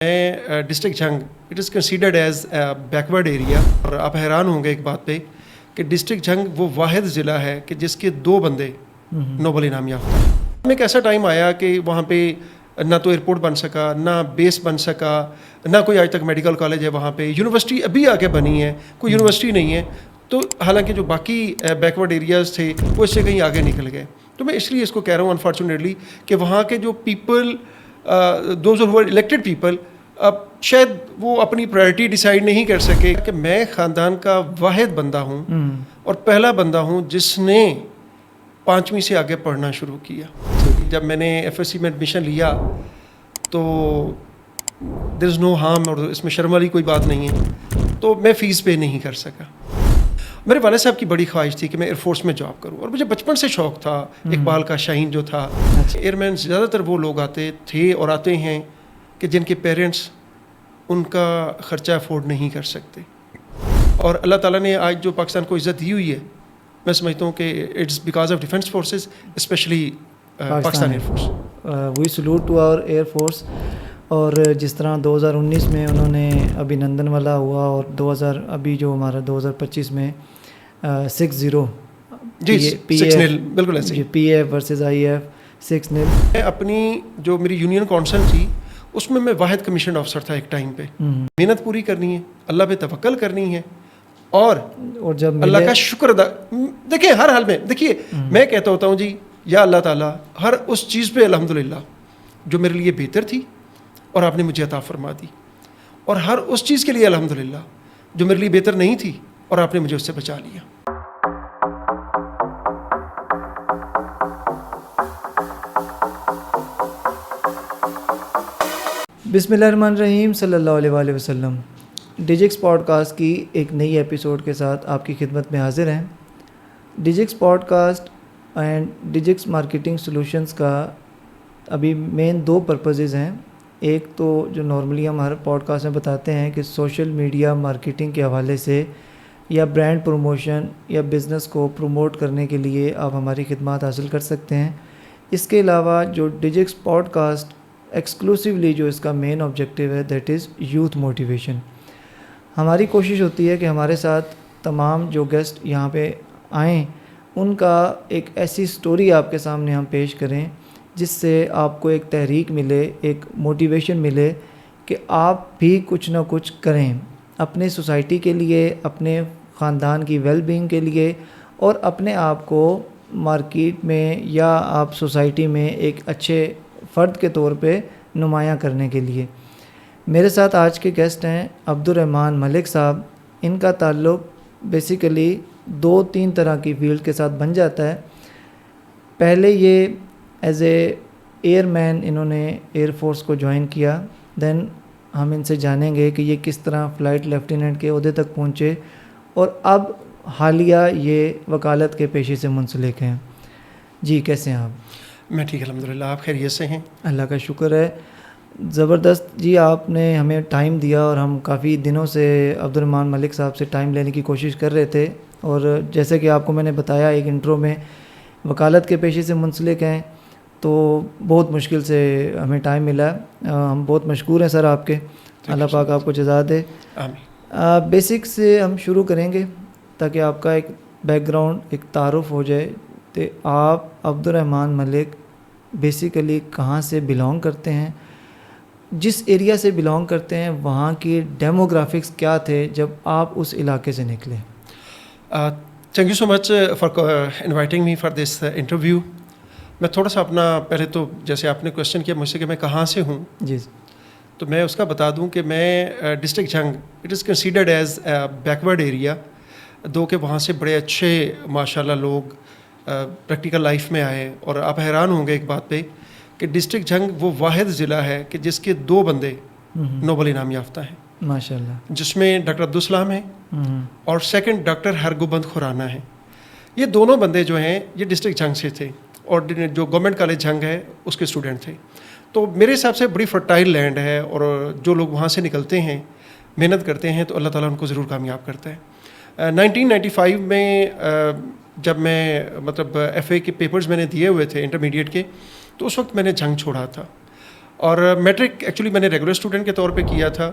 میں district Jhang it is considered as backward area, اور آپ حیران ہوں گے ایک بات پہ کہ ڈسٹرکٹ جھنگ وہ واحد ضلع ہے کہ جس کے 2 بندے نوبل انعام یافتہ ہیں۔ میں ایک ایسا ٹائم آیا کہ وہاں پہ نہ تو ایئرپورٹ بن سکا، نہ بیس بن سکا، نہ کوئی آج تک میڈیکل کالج ہے وہاں پہ، یونیورسٹی ابھی آگے بنی ہے، کوئی یونیورسٹی نہیں ہے۔ تو حالانکہ جو باقی بیکورڈ ایریاز تھے وہ اس سے کہیں آگے نکل گئے۔ تو میں اس لیے اس کو کہہ رہا ہوں انفارچونیٹلی کہ وہاں کے جو people those who elected people اب شاید وہ اپنی پرائرٹی ڈیسائیڈ نہیں کر سکے کہ میں خاندان کا واحد بندہ ہوں اور پہلا بندہ ہوں جس نے 5ویں سے آگے پڑھنا شروع کیا۔ جب میں نے ایف ایس سی میں ایڈمیشن لیا تو دیر از نو ہارم، اور اس میں شرم والی کوئی بات نہیں ہے، تو میں فیس پے نہیں کر سکا۔ میرے والد صاحب کی بڑی خواہش تھی کہ میں ایئر فورس میں جاب کروں، اور مجھے بچپن سے شوق تھا، اقبال کا شاہین جو تھا۔ ایئر مین زیادہ تر وہ لوگ آتے تھے اور آتے ہیں کہ جن کے پیرنٹس ان کا خرچہ افورڈ نہیں کر سکتے، اور اللہ تعالیٰ نے آج جو پاکستان کو عزت دی ہوئی ہے، میں سمجھتا ہوں کہ it's because of defence forces, especially Pakistan air force. We salute to our air force. اور جس طرح 2019 میں انہوں نے ابھی نندن والا ہوا، اور ابھی جو ہمارا 2025 میں 6-0 جی 6-0 بالکل ایسے پی اے ورسز آئی ایف 6-0۔ میں اپنی جو میری یونین کونسل تھی اس میں واحد کمیشن آفسر تھا ایک ٹائم پہ۔ محنت پوری کرنی ہے، اللہ پہ توکل کرنی ہے، اور جب اللہ کا شکر ادا، دیکھیے ہر حال میں، دیکھیے میں کہتا ہوتا ہوں جی یا اللہ تعالیٰ ہر اس چیز پہ الحمدللہ جو میرے لیے بہتر تھی اور آپ نے مجھے عطا فرما دی، اور ہر اس چیز کے لیے الحمدللہ جو میرے لیے بہتر نہیں تھی اور آپ نے مجھے اس سے بچا لیا۔ بسم اللہ الرحمن الرحیم، صلی اللہ علیہ وآلہ وسلم۔ ڈیجکس پوڈ کاسٹ کی ایک نئی ایپیسوڈ کے ساتھ آپ کی خدمت میں حاضر ہیں۔ Digix podcast and Digix marketing solutions کا ابھی مین 2 پرپزز ہیں۔ ایک تو جو نارملی ہم ہر پوڈ کاسٹ میں بتاتے ہیں کہ سوشل میڈیا مارکیٹنگ کے حوالے سے یا برانڈ پروموشن یا بزنس کو پروموٹ کرنے کے لیے آپ ہماری خدمات حاصل کر سکتے ہیں۔ اس کے علاوہ جو ڈیجکس پوڈ کاسٹ ایکسکلوسیولی جو اس کا مین آبجیکٹیو ہے دیٹ از یوتھ موٹیویشن۔ ہماری کوشش ہوتی ہے کہ ہمارے ساتھ تمام جو گیسٹ یہاں پہ آئیں ان کا ایک ایسی سٹوری آپ کے سامنے ہم پیش کریں جس سے آپ کو ایک تحریک ملے، ایک موٹیویشن ملے کہ آپ بھی کچھ نہ کچھ کریں اپنے سوسائٹی کے لیے، اپنے خاندان کی ویل بینگ کے لیے، اور اپنے آپ کو مارکیٹ میں یا آپ سوسائٹی میں ایک اچھے فرد کے طور پہ نمایاں کرنے کے لیے۔ میرے ساتھ آج کے گیسٹ ہیں عبدالرحمن ملک صاحب۔ ان کا تعلق بیسیکلی 2-3 طرح کی فیلڈ کے ساتھ بن جاتا ہے۔ پہلے یہ ایز اے ایئر مین انہوں نے ایئر فورس کو جوائن کیا، دین ہم ان سے جانیں گے کہ یہ کس طرح فلائٹ لیفٹیننٹ کے عہدے تک پہنچے، اور اب حالیہ یہ وکالت کے پیشے سے منسلک ہیں۔ جی کیسے ہیں آپ؟ میں ٹھیک الحمدللہ، آپ خیریت سے ہیں؟ اللہ کا شکر ہے، زبردست۔ جی آپ نے ہمیں ٹائم دیا، اور ہم کافی دنوں سے عبدالرحمن ملک صاحب سے ٹائم لینے کی کوشش کر رہے تھے، اور جیسے کہ آپ کو میں نے بتایا ایک انٹرو میں، وکالت کے پیشے سے منسلک ہیں تو بہت مشکل سے ہمیں ٹائم ملا۔ ہم بہت مشکور ہیں سر آپ کے، اللہ پاک آپ کو جزا دے۔ بیسک سے ہم شروع کریں گے تاکہ آپ کا ایک بیک گراؤنڈ، ایک تعارف ہو جائے کہ آپ عبدالرحمن ملک بیسیکلی کہاں سے بلانگ کرتے ہیں، جس ایریا سے بلانگ کرتے ہیں وہاں کی ڈیموگرافکس کیا تھے جب آپ اس علاقے سے نکلے۔ Thank you so much for inviting me for this interview. میں تھوڑا سا اپنا پہلے تو جیسے آپ نے کویشچن کیا مجھ سے کہ میں کہاں سے ہوں، جی تو میں اس کا بتا دوں کہ میں district Jhang it is considered as backward area, دو کہ وہاں سے بڑے اچھے ماشاءاللہ لوگ پریکٹیکل لائف میں آئے، اور آپ حیران ہوں گے ایک بات پہ کہ ڈسٹرکٹ جھنگ وہ واحد ضلع ہے کہ جس کے 2 بندے نوبل انعام یافتہ ہیں ماشاءاللہ، جس میں ڈاکٹر عبدالسلام ہیں اور سیکنڈ ڈاکٹر ہرگوبند کھرانہ ہیں۔ یہ دونوں بندے جو ہیں یہ ڈسٹرکٹ جھنگ سے تھے، اور جو گورنمنٹ کالج جھنگ ہے اس کے اسٹوڈنٹ تھے۔ تو میرے حساب سے بڑی فرٹائل لینڈ ہے، اور جو لوگ وہاں سے نکلتے ہیں محنت کرتے ہیں تو اللہ تعالیٰ ان کو ضرور کامیاب کرتا ہے۔ 1995 میں جب میں ایف اے کے پیپرز میں نے دیے ہوئے تھے انٹرمیڈیٹ کے، تو اس وقت میں نے جھنگ چھوڑا تھا، اور میٹرک ایکچولی میں نے ریگولر اسٹوڈنٹ کے طور پہ کیا تھا،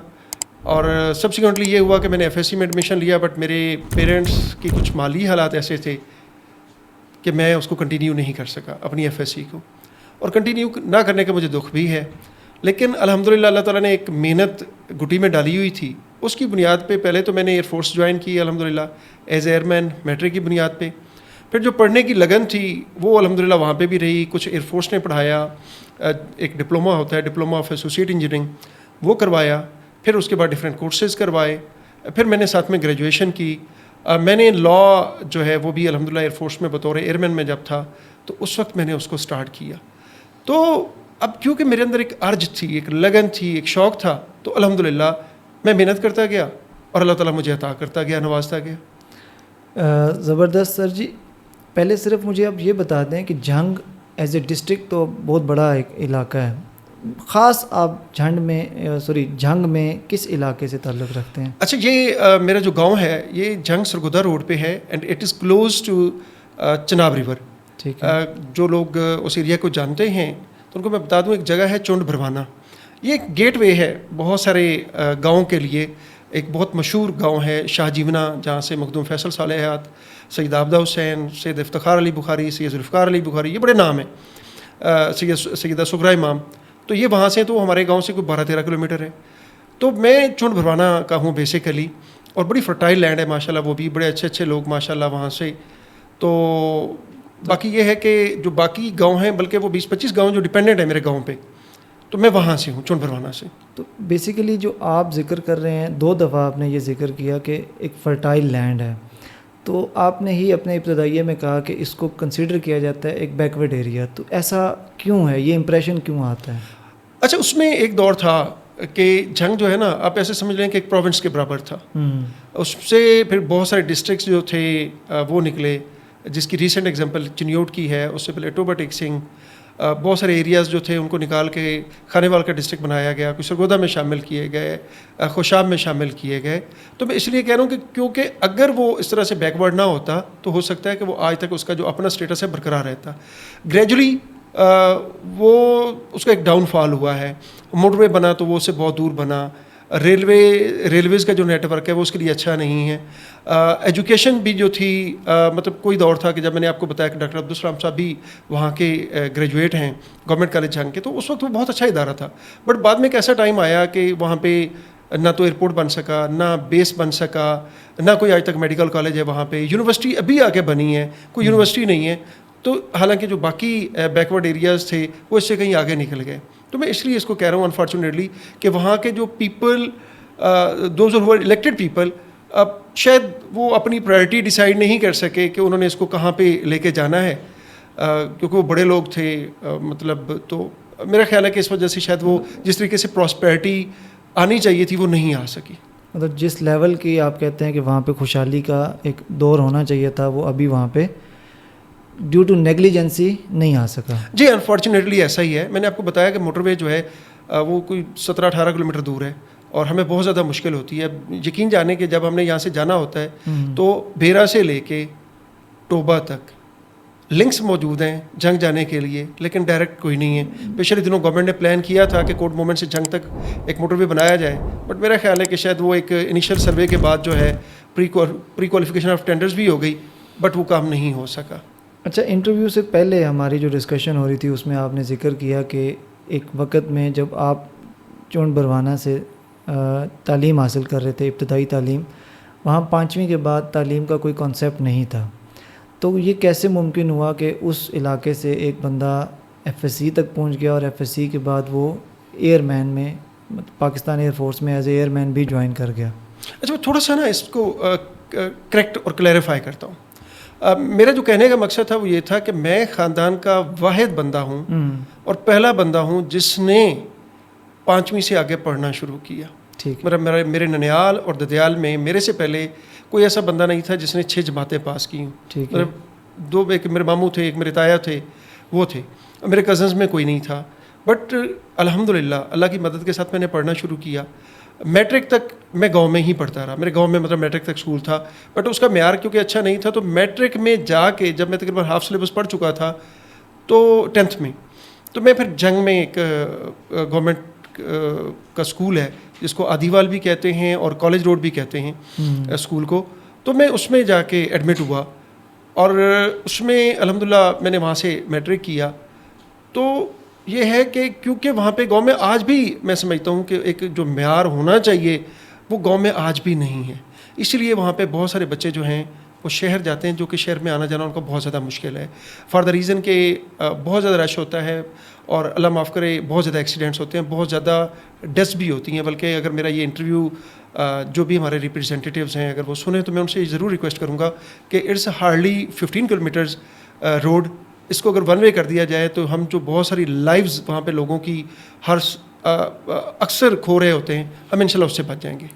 اور سبسیکوئنٹلی یہ ہوا کہ میں نے ایف ایس سی میں ایڈمیشن لیا، بٹ میرے پیرنٹس کی کچھ مالی حالات ایسے تھے کہ میں اس کو کنٹینیو نہیں کر سکا اپنی ایف ایس سی کو، اور کنٹینیو نہ کرنے کا مجھے دکھ بھی ہے. لیکن الحمدللہ اللہ تعالیٰ نے ایک محنت گھٹی میں ڈالی ہوئی تھی، اس کی بنیاد پہ پہلے تو میں نے ایئر فورس جوائن کی الحمدللہ ایز ایئر مین میٹرک کی بنیاد پہ. پھر جو پڑھنے کی لگن تھی وہ الحمدللہ وہاں پہ بھی رہی. کچھ ایئر فورس نے پڑھایا، ایک ڈپلومہ ہوتا ہے ڈپلومہ آف ایسوسیٹ انجینئرنگ، وہ کروایا. پھر اس کے بعد ڈفرینٹ کورسز کروائے. پھر میں نے ساتھ میں گریجویشن کی. میں نے لا جو ہے وہ بھی الحمدللہ ایئر فورس میں بطور ایئر مین میں جب تھا تو اس وقت میں نے اس کو سٹارٹ کیا. تو اب کیونکہ میرے اندر ایک ارج تھی، ایک لگن تھی، ایک شوق تھا، تو الحمدللہ میں محنت کرتا گیا اور اللہ تعالیٰ مجھے عطا کرتا گیا، نوازتا گیا. زبردست سر جی. پہلے صرف مجھے اب یہ بتا دیں کہ جھنگ ایز اے ڈسٹرکٹ تو بہت بڑا ایک علاقہ ہے، خاص آپ جھنگ میں کس علاقے سے تعلق رکھتے ہیں؟ اچھا، یہ میرا جو گاؤں ہے یہ جھنگ سرگودا روڈ پہ ہے، and it is close to Chenab river. ٹھیک ہے. جو لوگ اس ایریا کو جانتے ہیں تو ان کو میں بتا دوں، ایک جگہ ہے چونڈ بھروانہ. یہ ایک گیٹ وے ہے بہت سارے گاؤں کے لیے. ایک بہت مشہور گاؤں ہے شاہ جیونہ، جہاں سے مخدوم فیصل صالحات، سید عابدہ حسین، سید افتخار علی بخاری، سید ذوالفقار علی بخاری، یہ بڑے نام ہیں، سیدہ سغرا امام. تو یہ وہاں سے تو ہمارے گاؤں سے کوئی 12-13 کلومیٹر ہے. تو میں چونڈ بھروانہ کا ہوں بیسیکلی، اور بڑی فرٹائل لینڈ ہے ماشاءاللہ، وہ بھی بڑے اچھے اچھے لوگ ماشاءاللہ وہاں سے. تو باقی یہ ہے کہ جو باقی گاؤں ہیں، بلکہ وہ 20-25 گاؤں جو ڈپینڈنٹ ہیں میرے گاؤں پہ، تو میں وہاں سے ہوں، چونڈ بھروانہ سے. تو بیسیکلی جو آپ ذکر کر رہے ہیں، 2 دفعہ آپ نے یہ ذکر کیا کہ ایک فرٹائل لینڈ ہے، تو آپ نے ہی اپنے ابتدائیے میں کہا کہ اس کو کنسیڈر کیا جاتا ہے ایک بیکورڈ ایریا. تو ایسا کیوں ہے؟ یہ امپریشن کیوں آتا ہے؟ اچھا، اس میں ایک دور تھا کہ جھنگ جو ہے نا، آپ ایسے سمجھ لیں کہ ایک پروونس کے برابر تھا. اس سے پھر بہت سارے ڈسٹرکٹس جو تھے وہ نکلے، جس کی ریسنٹ ایگزامپل چنیوٹ کی ہے. اس سے پہلے ٹوبا ٹیک سنگھ، بہت سارے ایریاز جو تھے ان کو نکال کے کھانے کا ڈسٹرکٹ بنایا گیا. کچھ سرگودا میں شامل کیے گئے، خوشاب میں شامل کیے گئے. تو میں اس لیے کہہ رہا ہوں کہ کیونکہ اگر وہ اس طرح سے بیکورڈ نہ ہوتا تو ہو سکتا ہے کہ وہ آج تک اس کا جو اپنا اسٹیٹس ہے برقرار رہتا. گریجولی وہ اس کا ایک ڈاؤن فال ہوا ہے. موٹر وے بنا تو وہ اس سے بہت دور بنا. ریلویز کا جو نیٹ ورک ہے وہ اس کے لیے اچھا نہیں ہے. ایجوکیشن بھی جو تھی، مطلب کوئی دور تھا کہ جب میں نے آپ کو بتایا کہ ڈاکٹر عبدالسلام صاحب بھی وہاں کے گریجویٹ ہیں گورنمنٹ کالج جھنگ کے، تو اس وقت وہ بہت اچھا ادارہ تھا. بٹ بعد میں ایک ایسا ٹائم آیا کہ وہاں پہ نہ تو ایئرپورٹ بن سکا، نہ بیس بن سکا، نہ کوئی آج تک میڈیکل کالج ہے وہاں پہ. یونیورسٹی ابھی آ کے بنی ہے، کوئی یونیورسٹی نہیں ہے. تو حالانکہ جو باقی بیکورڈ ایریاز تھے وہ اس سے کہیں آگے نکل گئے. تو میں اس لیے اس کو کہہ رہا ہوں انفارچونیٹلی کہ وہاں کے جو people, those who are elected people, اب شاید وہ اپنی پرائرٹی ڈیسائیڈ نہیں کر سکے کہ انہوں نے اس کو کہاں پہ لے کے جانا ہے، کیونکہ وہ بڑے لوگ تھے. مطلب تو میرا خیال ہے کہ اس وجہ سے شاید وہ جس طریقے سے پراسپیرٹی آنی چاہیے تھی وہ نہیں آ سکی. مطلب جس لیول کی آپ کہتے ہیں کہ وہاں پہ خوشحالی کا ایک دور ہونا چاہیے تھا، وہ ابھی وہاں پہ ڈیو ٹو نیگلیجنسی نہیں آ سکا. جی انفارچونیٹلی ایسا ہی ہے. میں نے آپ کو بتایا کہ موٹر وے جو ہے وہ کوئی 17-18 کلومیٹر دور ہے اور ہمیں بہت زیادہ مشکل ہوتی ہے. یقین جانے کہ جب ہم نے یہاں سے جانا ہوتا ہے تو بیرا سے لے کے ٹوبا تک لنکس موجود ہیں جنگ جانے کے لیے، لیکن ڈائریکٹ کوئی نہیں ہے. پچھلے دنوں گورنمنٹ نے پلان کیا تھا کہ کوٹ مومنٹ سے جنگ تک ایک موٹر وے بنایا جائے، بٹ میرا خیال ہے کہ شاید وہ ایک انیشیل سروے کے بعد جو ہے پری کوالیفیکیشن آف ٹینڈرز بھی ہو گئی، بٹ وہ کام نہیں ہو سکا. اچھا، انٹرویو سے پہلے ہماری جو ڈسکشن ہو رہی تھی اس میں آپ نے ذکر کیا کہ ایک وقت میں جب آپ چونڈ بھروانہ سے تعلیم حاصل کر رہے تھے، ابتدائی تعلیم، وہاں 5ویں کے بعد تعلیم کا کوئی کانسیپٹ نہیں تھا. تو یہ کیسے ممکن ہوا کہ اس علاقے سے ایک بندہ ایف ایس سی تک پہنچ گیا اور ایف ایس سی کے بعد وہ ایئر مین میں، پاکستان ایئر فورس میں ایز اے ایئر مین بھی جوائن کر گیا؟ اچھا، میں تھوڑا سا نا اس کو کریکٹ اور کلیریفائی کرتا ہوں. میرا جو کہنے کا مقصد تھا وہ یہ تھا کہ میں خاندان کا واحد بندہ ہوں اور پہلا بندہ ہوں جس نے 5ویں سے آگے پڑھنا شروع کیا. ٹھیک. میرے ننیال اور ددیال میں میرے سے پہلے کوئی ایسا بندہ نہیں تھا جس نے 6 جماعتیں پاس کی ہوں. ٹھیک. ایک میرے ماموں تھے، ایک میرے تایا تھے، وہ تھے. میرے کزنز میں کوئی نہیں تھا. بٹ الحمدللہ اللہ کی مدد کے ساتھ میں نے پڑھنا شروع کیا. میٹرک تک میں گاؤں میں ہی پڑھتا رہا. میرے گاؤں میں مطلب میٹرک تک اسکول تھا، بٹ اس کا معیار کیونکہ اچھا نہیں تھا، تو میٹرک میں جا کے جب میں تقریباً ہاف سلیبس پڑھ چکا تھا تو 10th میں تو میں پھر جنگ میں ایک گورنمنٹ کا اسکول ہے جس کو آدیوال بھی کہتے ہیں اور کالج روڈ بھی کہتے ہیں اسکول کو, تو میں اس میں جا کے ایڈمٹ ہوا اور اس میں الحمدللہ میں نے وہاں سے میٹرک کیا. تو یہ ہے کہ کیونکہ وہاں پہ گاؤں میں آج بھی میں سمجھتا ہوں کہ ایک جو معیار ہونا چاہیے وہ گاؤں میں آج بھی نہیں ہے, اس لیے وہاں پہ بہت سارے بچے جو ہیں وہ شہر جاتے ہیں, جو کہ شہر میں آنا جانا ان کو بہت زیادہ مشکل ہے, فار دا ریزن کہ بہت زیادہ رش ہوتا ہے اور اللہ معاف کرے بہت زیادہ ایکسیڈنٹس ہوتے ہیں, بہت زیادہ ڈیتھس بھی ہوتی ہیں. بلکہ اگر میرا یہ انٹرویو جو بھی ہمارے ریپرزینٹیٹیوز ہیں اگر وہ سنیں تو میں ان سے ضرور ریکویسٹ کروں گا کہ اٹس ہارڈلی 15 کلومیٹرز روڈ, اس کو اگر ون وے کر دیا جائے تو ہم جو بہت ساری لائیوز وہاں پہ لوگوں کی اکثر کھو رہے ہوتے ہیں, ہم انشاءاللہ اس سے بچ جائیں گے.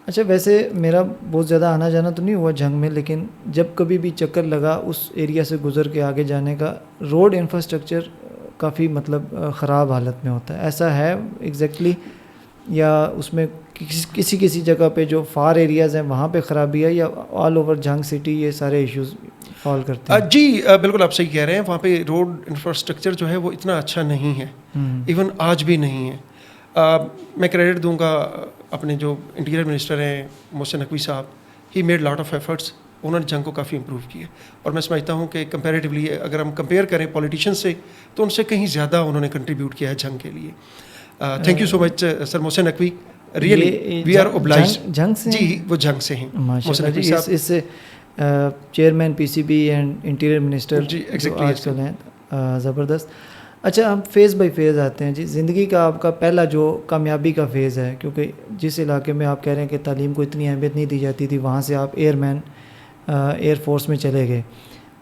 اچھا, ویسے میرا بہت زیادہ آنا جانا تو نہیں ہوا جنگ میں, لیکن جب کبھی بھی چکر لگا اس ایریا سے گزر کے آگے جانے کا, روڈ انفراسٹرکچر کافی مطلب خراب حالت میں ہوتا ہے. ایسا ہے ایگزیکٹلی, یا اس میں کسی جگہ پہ جو فار ایریاز ہیں وہاں پہ خرابی ہے, یا آل اوور جنگ سٹی یہ سارے ایشوز فال کرتے ہیں؟ جی بالکل آپ صحیح کہہ رہے ہیں, وہاں پہ روڈ انفراسٹرکچر جو ہے وہ اتنا اچھا نہیں ہے, ایون آج بھی نہیں ہے. میں کریڈٹ دوں گا اپنے جو انٹیریئر منسٹر ہیں محسن نقوی صاحب, he made lot of efforts, انہوں نے جنگ کو کافی امپروو کیا, اور میں سمجھتا ہوں کہ کمپیریٹیولی اگر ہم کمپیئر کریں پولیٹیشین سے تو ان سے کہیں زیادہ انہوں نے کنٹریبیوٹ کیا ہے جنگ کے لیے. Thank you so much sir Mohsin Naqvi, really we are obliged. Jhang سے جی وہ جنگ سے ہیں محسن نقوی صاحب, اس سے chairman P C B and interior minister جی آج کل ہیں, زبردست. اچھا, ہم فیز بائی فیز آتے ہیں جی. زندگی کا آپ کا پہلا جو کامیابی کا فیز ہے, کیونکہ جس علاقے میں آپ کہہ رہے ہیں کہ تعلیم کو اتنی اہمیت نہیں دی جاتی تھی, وہاں سے آپ ایئر فورس میں چلے گئے,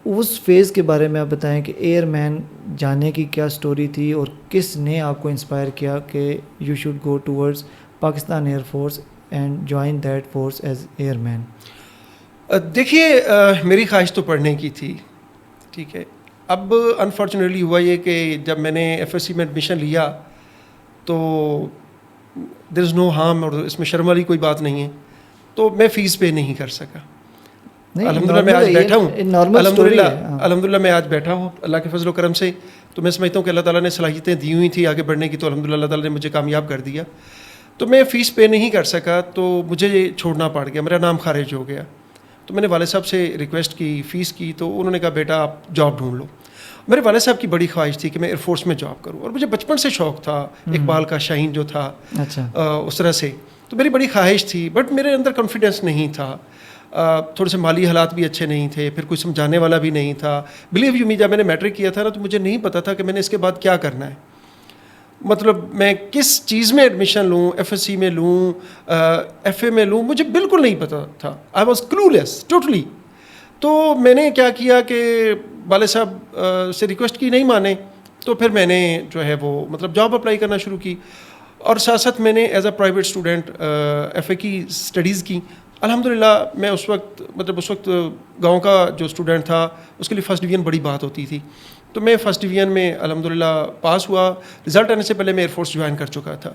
اس فیز کے بارے میں آپ بتائیں کہ ایئر مین جانے کی کیا سٹوری تھی اور کس نے آپ کو انسپائر کیا کہ you should go towards Pakistan air force and join that force as airman? دیکھیے میری خواہش تو پڑھنے کی تھی, ٹھیک ہے. اب انفارچونیٹلی ہوا یہ کہ جب میں نے ایف ایس سی میں ایڈمیشن لیا تو دیر از نو ہارم, اور اس میں شرم والی کوئی بات نہیں ہے, تو میں فیس پے نہیں کر سکا. الحمدللہ میں آج بیٹھا ہوں, الحمدللہ میں آج بیٹھا ہوں اللہ کے فضل و کرم سے. تو میں سمجھتا ہوں کہ اللہ تعالیٰ نے صلاحیتیں دی ہوئی تھیں آگے بڑھنے کی, تو الحمدللہ اللہ تعالیٰ نے مجھے کامیاب کر دیا. تو میں فیس پے نہیں کر سکا تو مجھے یہ چھوڑنا پڑ گیا, میرا نام خارج ہو گیا. تو میں نے والد صاحب سے ریکویسٹ کی, فیس کی, تو انہوں نے کہا بیٹا آپ جاب ڈھونڈ لو. میرے والد صاحب کی بڑی خواہش تھی کہ میں ایئر فورس میں جاب کروں, اور مجھے بچپن سے شوق تھا, اقبال کا شاہین جو تھا اس طرح سے, تو میری بڑی خواہش تھی, بٹ میرے اندر کانفیڈنس نہیں تھا. تھوڑے سے مالی حالات بھی اچھے نہیں تھے, پھر کوئی سمجھانے والا بھی نہیں تھا. بلیو یو می, جب میں نے میٹرک کیا تھا نا تو مجھے نہیں پتا تھا کہ میں نے اس کے بعد کیا کرنا ہے, مطلب میں کس چیز میں ایڈمیشن لوں, ایف ایس سی میں لوں, ایف اے میں لوں, مجھے بالکل نہیں پتا تھا. I was kilo less totally. تو میں نے کیا کیا کہ والد صاحب سے ریکویسٹ کی, نہیں مانے, تو پھر میں نے جو ہے وہ مطلب جاب اپلائی کرنا شروع کی, اور ساتھ ساتھ میں نے as a private student F A کی اسٹڈیز کی. الحمدللہ میں اس وقت گاؤں کا جو اسٹوڈنٹ تھا اس کے لیے فرسٹ ڈویژن بڑی بات ہوتی تھی. تو میں فرسٹ ڈویژن میں الحمدللہ پاس ہوا. رزلٹ آنے سے پہلے میں ایئر فورس جوائن کر چکا تھا,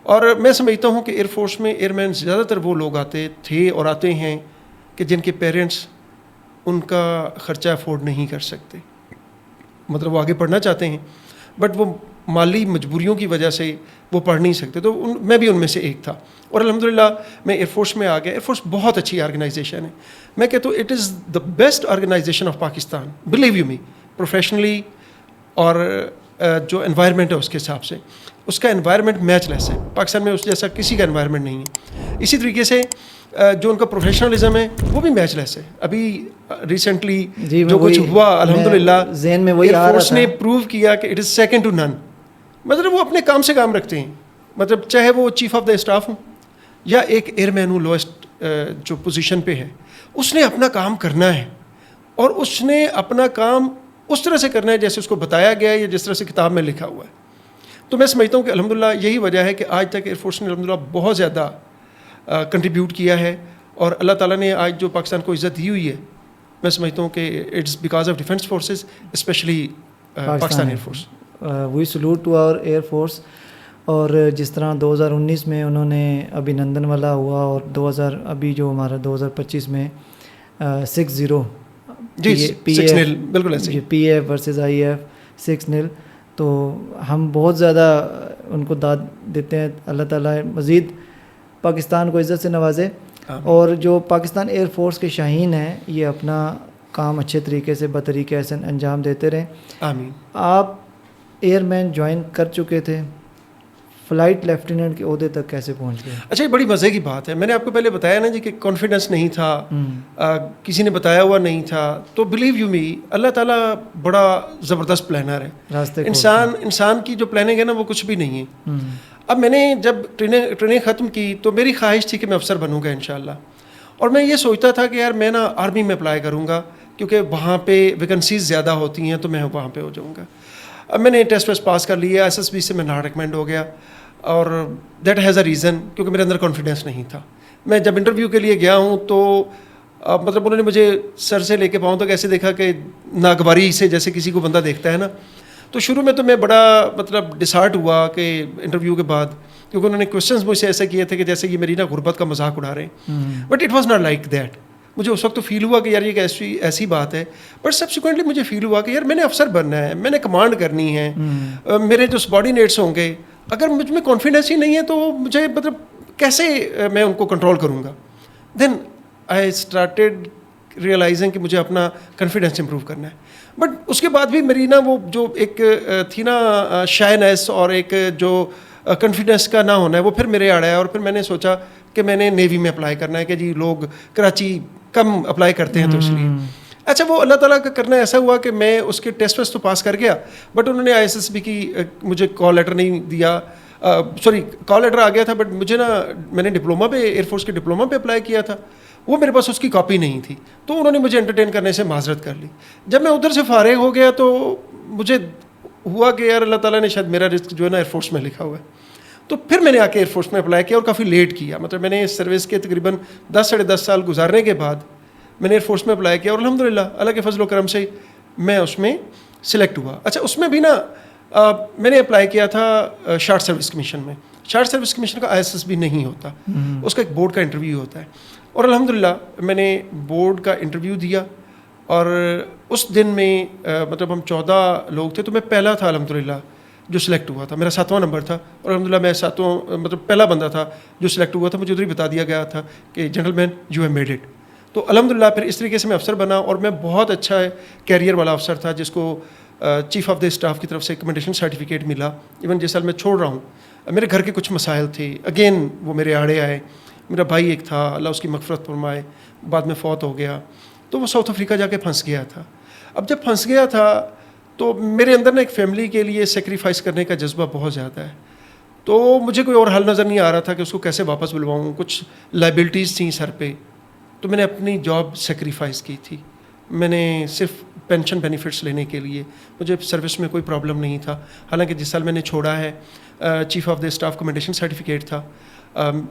اور میں سمجھتا ہوں کہ ایئر فورس میں ایئر مین زیادہ تر وہ لوگ آتے تھے اور آتے ہیں کہ جن کے پیرنٹس ان کا خرچہ افورڈ نہیں کر سکتے, مطلب وہ آگے پڑھنا چاہتے ہیں بٹ وہ مالی مجبوریوں کی وجہ سے وہ پڑھ نہیں سکتے. تو میں بھی ان میں سے ایک تھا, اور الحمدللہ میں ایئر فورس میں آ گیا. ایئر فورس بہت اچھی آرگنائزیشن ہے, میں کہتا ہوں it is the best organisation of Pakistan, believe me می, پروفیشنلی, اور جو انوائرمنٹ ہے اس کے حساب سے, اس کا انوائرمنٹ میچ لیس ہے. پاکستان میں اس جیسا کسی کا انوائرمنٹ نہیں ہے. اسی طریقے سے جو ان کا پروفیشنلزم ہے وہ بھی میچ لیس ہے. ابھی ریسنٹلی جو کچھ ہوا الحمدللہ ایئر فورس نے پروو کیا کہ اٹ از سیکنڈ ٹو نن. مطلب وہ اپنے کام سے کام رکھتے ہیں, مطلب چاہے وہ چیف آف دا اسٹاف ہوں یا ایک ایئر مین ہوں لوئسٹ جو پوزیشن پہ ہے, اس نے اپنا کام کرنا ہے, اور اس نے اپنا کام اس طرح سے کرنا ہے جیسے اس کو بتایا گیا ہے یا جس طرح سے کتاب میں لکھا ہوا ہے. تو میں سمجھتا ہوں کہ الحمدللہ یہی وجہ ہے کہ آج تک ایئر فورس نے الحمدللہ بہت زیادہ کنٹریبیوٹ کیا ہے, اور اللہ تعالیٰ نے آج جو پاکستان کو عزت دی ہوئی ہے, میں سمجھتا ہوں کہ it's because of defence forces, especially Pakistan air force. We salute to our air force. اور جس طرح 2019 میں انہوں نے ابھی نندن والا ہوا, اور ابھی جو ہمارا 2025 میں 6-0 بالکل ایسے P F versus I F 6-0, تو ہم بہت زیادہ ان کو داد دیتے ہیں. اللہ تعالیٰ مزید پاکستان کو عزت سے نوازے. اور جو پاکستان ایئر فورس کے شاہین ہیں یہ اپنا کام اچھے طریقے سے بطریقہ احسن انجام دیتے رہیں. آمین. آپ ایئر مین جوائن کر چکے تھے, فلائٹ لیفٹیننٹ کے عہدے تک کیسے پہنچ گئے؟ اچھا یہ بڑی مزے کی بات ہے. میں نے آپ کو پہلے بتایا نا جی کہ کانفیڈنس نہیں تھا, کسی نے بتایا ہوا نہیں تھا. تو بلیو یو می اللہ تعالیٰ بڑا زبردست پلانر ہے. راستے انسان کی جو پلاننگ ہے نا وہ کچھ بھی نہیں ہے. اب میں نے جب ٹریننگ ختم کی تو میری خواہش تھی کہ میں افسر بنوں گا انشاءاللہ. اور میں یہ سوچتا تھا کہ یار میں نا آرمی میں اپلائی کروں گا کیونکہ وہاں پہ ویکنسیز زیادہ ہوتی ہیں تو میں وہاں پہ ہو جاؤں گا. اب میں نے ٹیسٹ ویسٹ پاس کر لیا, SSB سے میں ناٹ ریکمینڈ ہو گیا. اور دیٹ ہیز اے ریزن کیونکہ میرے اندر کانفیڈینس نہیں تھا. میں جب انٹرویو کے لیے گیا ہوں تو مطلب انہوں نے مجھے سر سے لے کے پاؤں تک ایسے دیکھا کہ ناگواری سے جیسے کسی کو بندہ دیکھتا ہے نا. تو شروع میں تو میں بڑا مطلب ڈسہارٹ ہوا کہ انٹرویو کے بعد, کیونکہ انہوں نے کوشچنس مجھ سے ایسے کیے تھے کہ جیسے یہ میری نا غربت کا مذاق اڑا رہے ہیں. But it was not like that. مجھے اس وقت تو فیل ہوا کہ یار یہ ایسی بات ہے. بٹ سبسیکوینٹلی مجھے فیل ہوا کہ یار میں نے افسر بننا ہے, میں نے کمانڈ کرنی ہے, میرے جو سبارڈینیٹس ہوں گے اگر مجھ میں کانفیڈنس ہی نہیں ہے تو مجھے مطلب کیسے میں ان کو کنٹرول کروں گا. دین آئی اسٹارٹیڈ ریئلائزنگ کہ مجھے اپنا کانفیڈنس امپروو کرنا ہے. بٹ اس کے بعد بھی میری نا وہ جو ایک تھی نا شائنیس اور ایک جو کانفیڈنس کا نہ ہونا ہے وہ پھر میرے آڑا ہے. اور پھر میں نے سوچا کہ میں نے نیوی میں اپلائی کرنا ہے کہ جی لوگ کراچی کم اپلائی کرتے ہیں تو اس لیے. اچھا وہ اللہ تعالیٰ کا کرنا ایسا ہوا کہ میں اس کے ٹیسٹ ویسٹ تو پاس کر گیا بٹ انہوں نے ISSB کی مجھے کال لیٹر نہیں دیا. کال لیٹر آ گیا تھا بٹ مجھے نا میں نے ڈپلوما پہ ایئر فورس کے ڈپلوما پہ اپلائی کیا تھا, وہ میرے پاس اس کی کاپی نہیں تھی. تو انہوں نے مجھے انٹرٹین کرنے سے معذرت کر لی. جب میں ادھر سے فارغ ہو گیا تو مجھے ہوا کہ یار اللہ تعالیٰ نے شاید میرا رزق جو ہے نا ایئر فورس میں لکھا ہوا ہے. تو پھر میں نے آ کے ایئر فورس میں اپلائی کیا اور کافی لیٹ کیا. مطلب میں نے سروس کے تقریباً 10-10.5 سال گزارنے کے بعد میں نے ایئر فورس میں اپلائی کیا اور الحمدللہ اللہ کے فضل و کرم سے میں اس میں سلیکٹ ہوا. اچھا اس میں بھی نا میں نے اپلائی کیا تھا شارٹ سروس کمیشن میں. شارٹ سروس کمیشن کا ISSB نہیں ہوتا, اس کا ایک بورڈ کا انٹرویو ہوتا ہے. اور الحمدللہ میں نے بورڈ کا انٹرویو دیا اور اس دن میں مطلب ہم 14 لوگ تھے تو میں پہلا تھا الحمدللہ جو سلیکٹ ہوا تھا. میرا 7واں نمبر تھا اور الحمدللہ میں 7واں مطلب پہلا بندہ تھا جو سلیکٹ ہوا تھا. مجھے ادھر ہی بتا دیا گیا تھا کہ general man you have made it. تو الحمدللہ پھر اس طریقے سے میں افسر بنا اور میں بہت اچھا کیریئر والا افسر تھا جس کو چیف آف دا اسٹاف کی طرف سے کمنڈیشن سرٹیفکیٹ ملا. ایون جس سال میں چھوڑ رہا ہوں میرے گھر کے کچھ مسائل تھے, اگین وہ میرے آڑے آئے. میرا بھائی ایک تھا اللہ اس کی مغفرت فرمائے بعد میں فوت ہو گیا, تو وہ ساؤتھ افریقہ جا کے پھنس گیا تھا. اب جب پھنس گیا تھا تو میرے اندر نا ایک فیملی کے لیے سیکریفائس کرنے کا جذبہ بہت زیادہ ہے. تو مجھے کوئی اور حل نظر نہیں آ رہا تھا کہ اس کو کیسے واپس بلواؤں. کچھ لائبلٹیز تھیں سر پہ, تو میں نے اپنی جاب سیکریفائس کی تھی. میں نے صرف پینشن بینیفٹس لینے کے لیے, مجھے سروس میں کوئی پرابلم نہیں تھا. حالانکہ جس سال میں نے چھوڑا ہے chief of the staff commendation certificate تھا,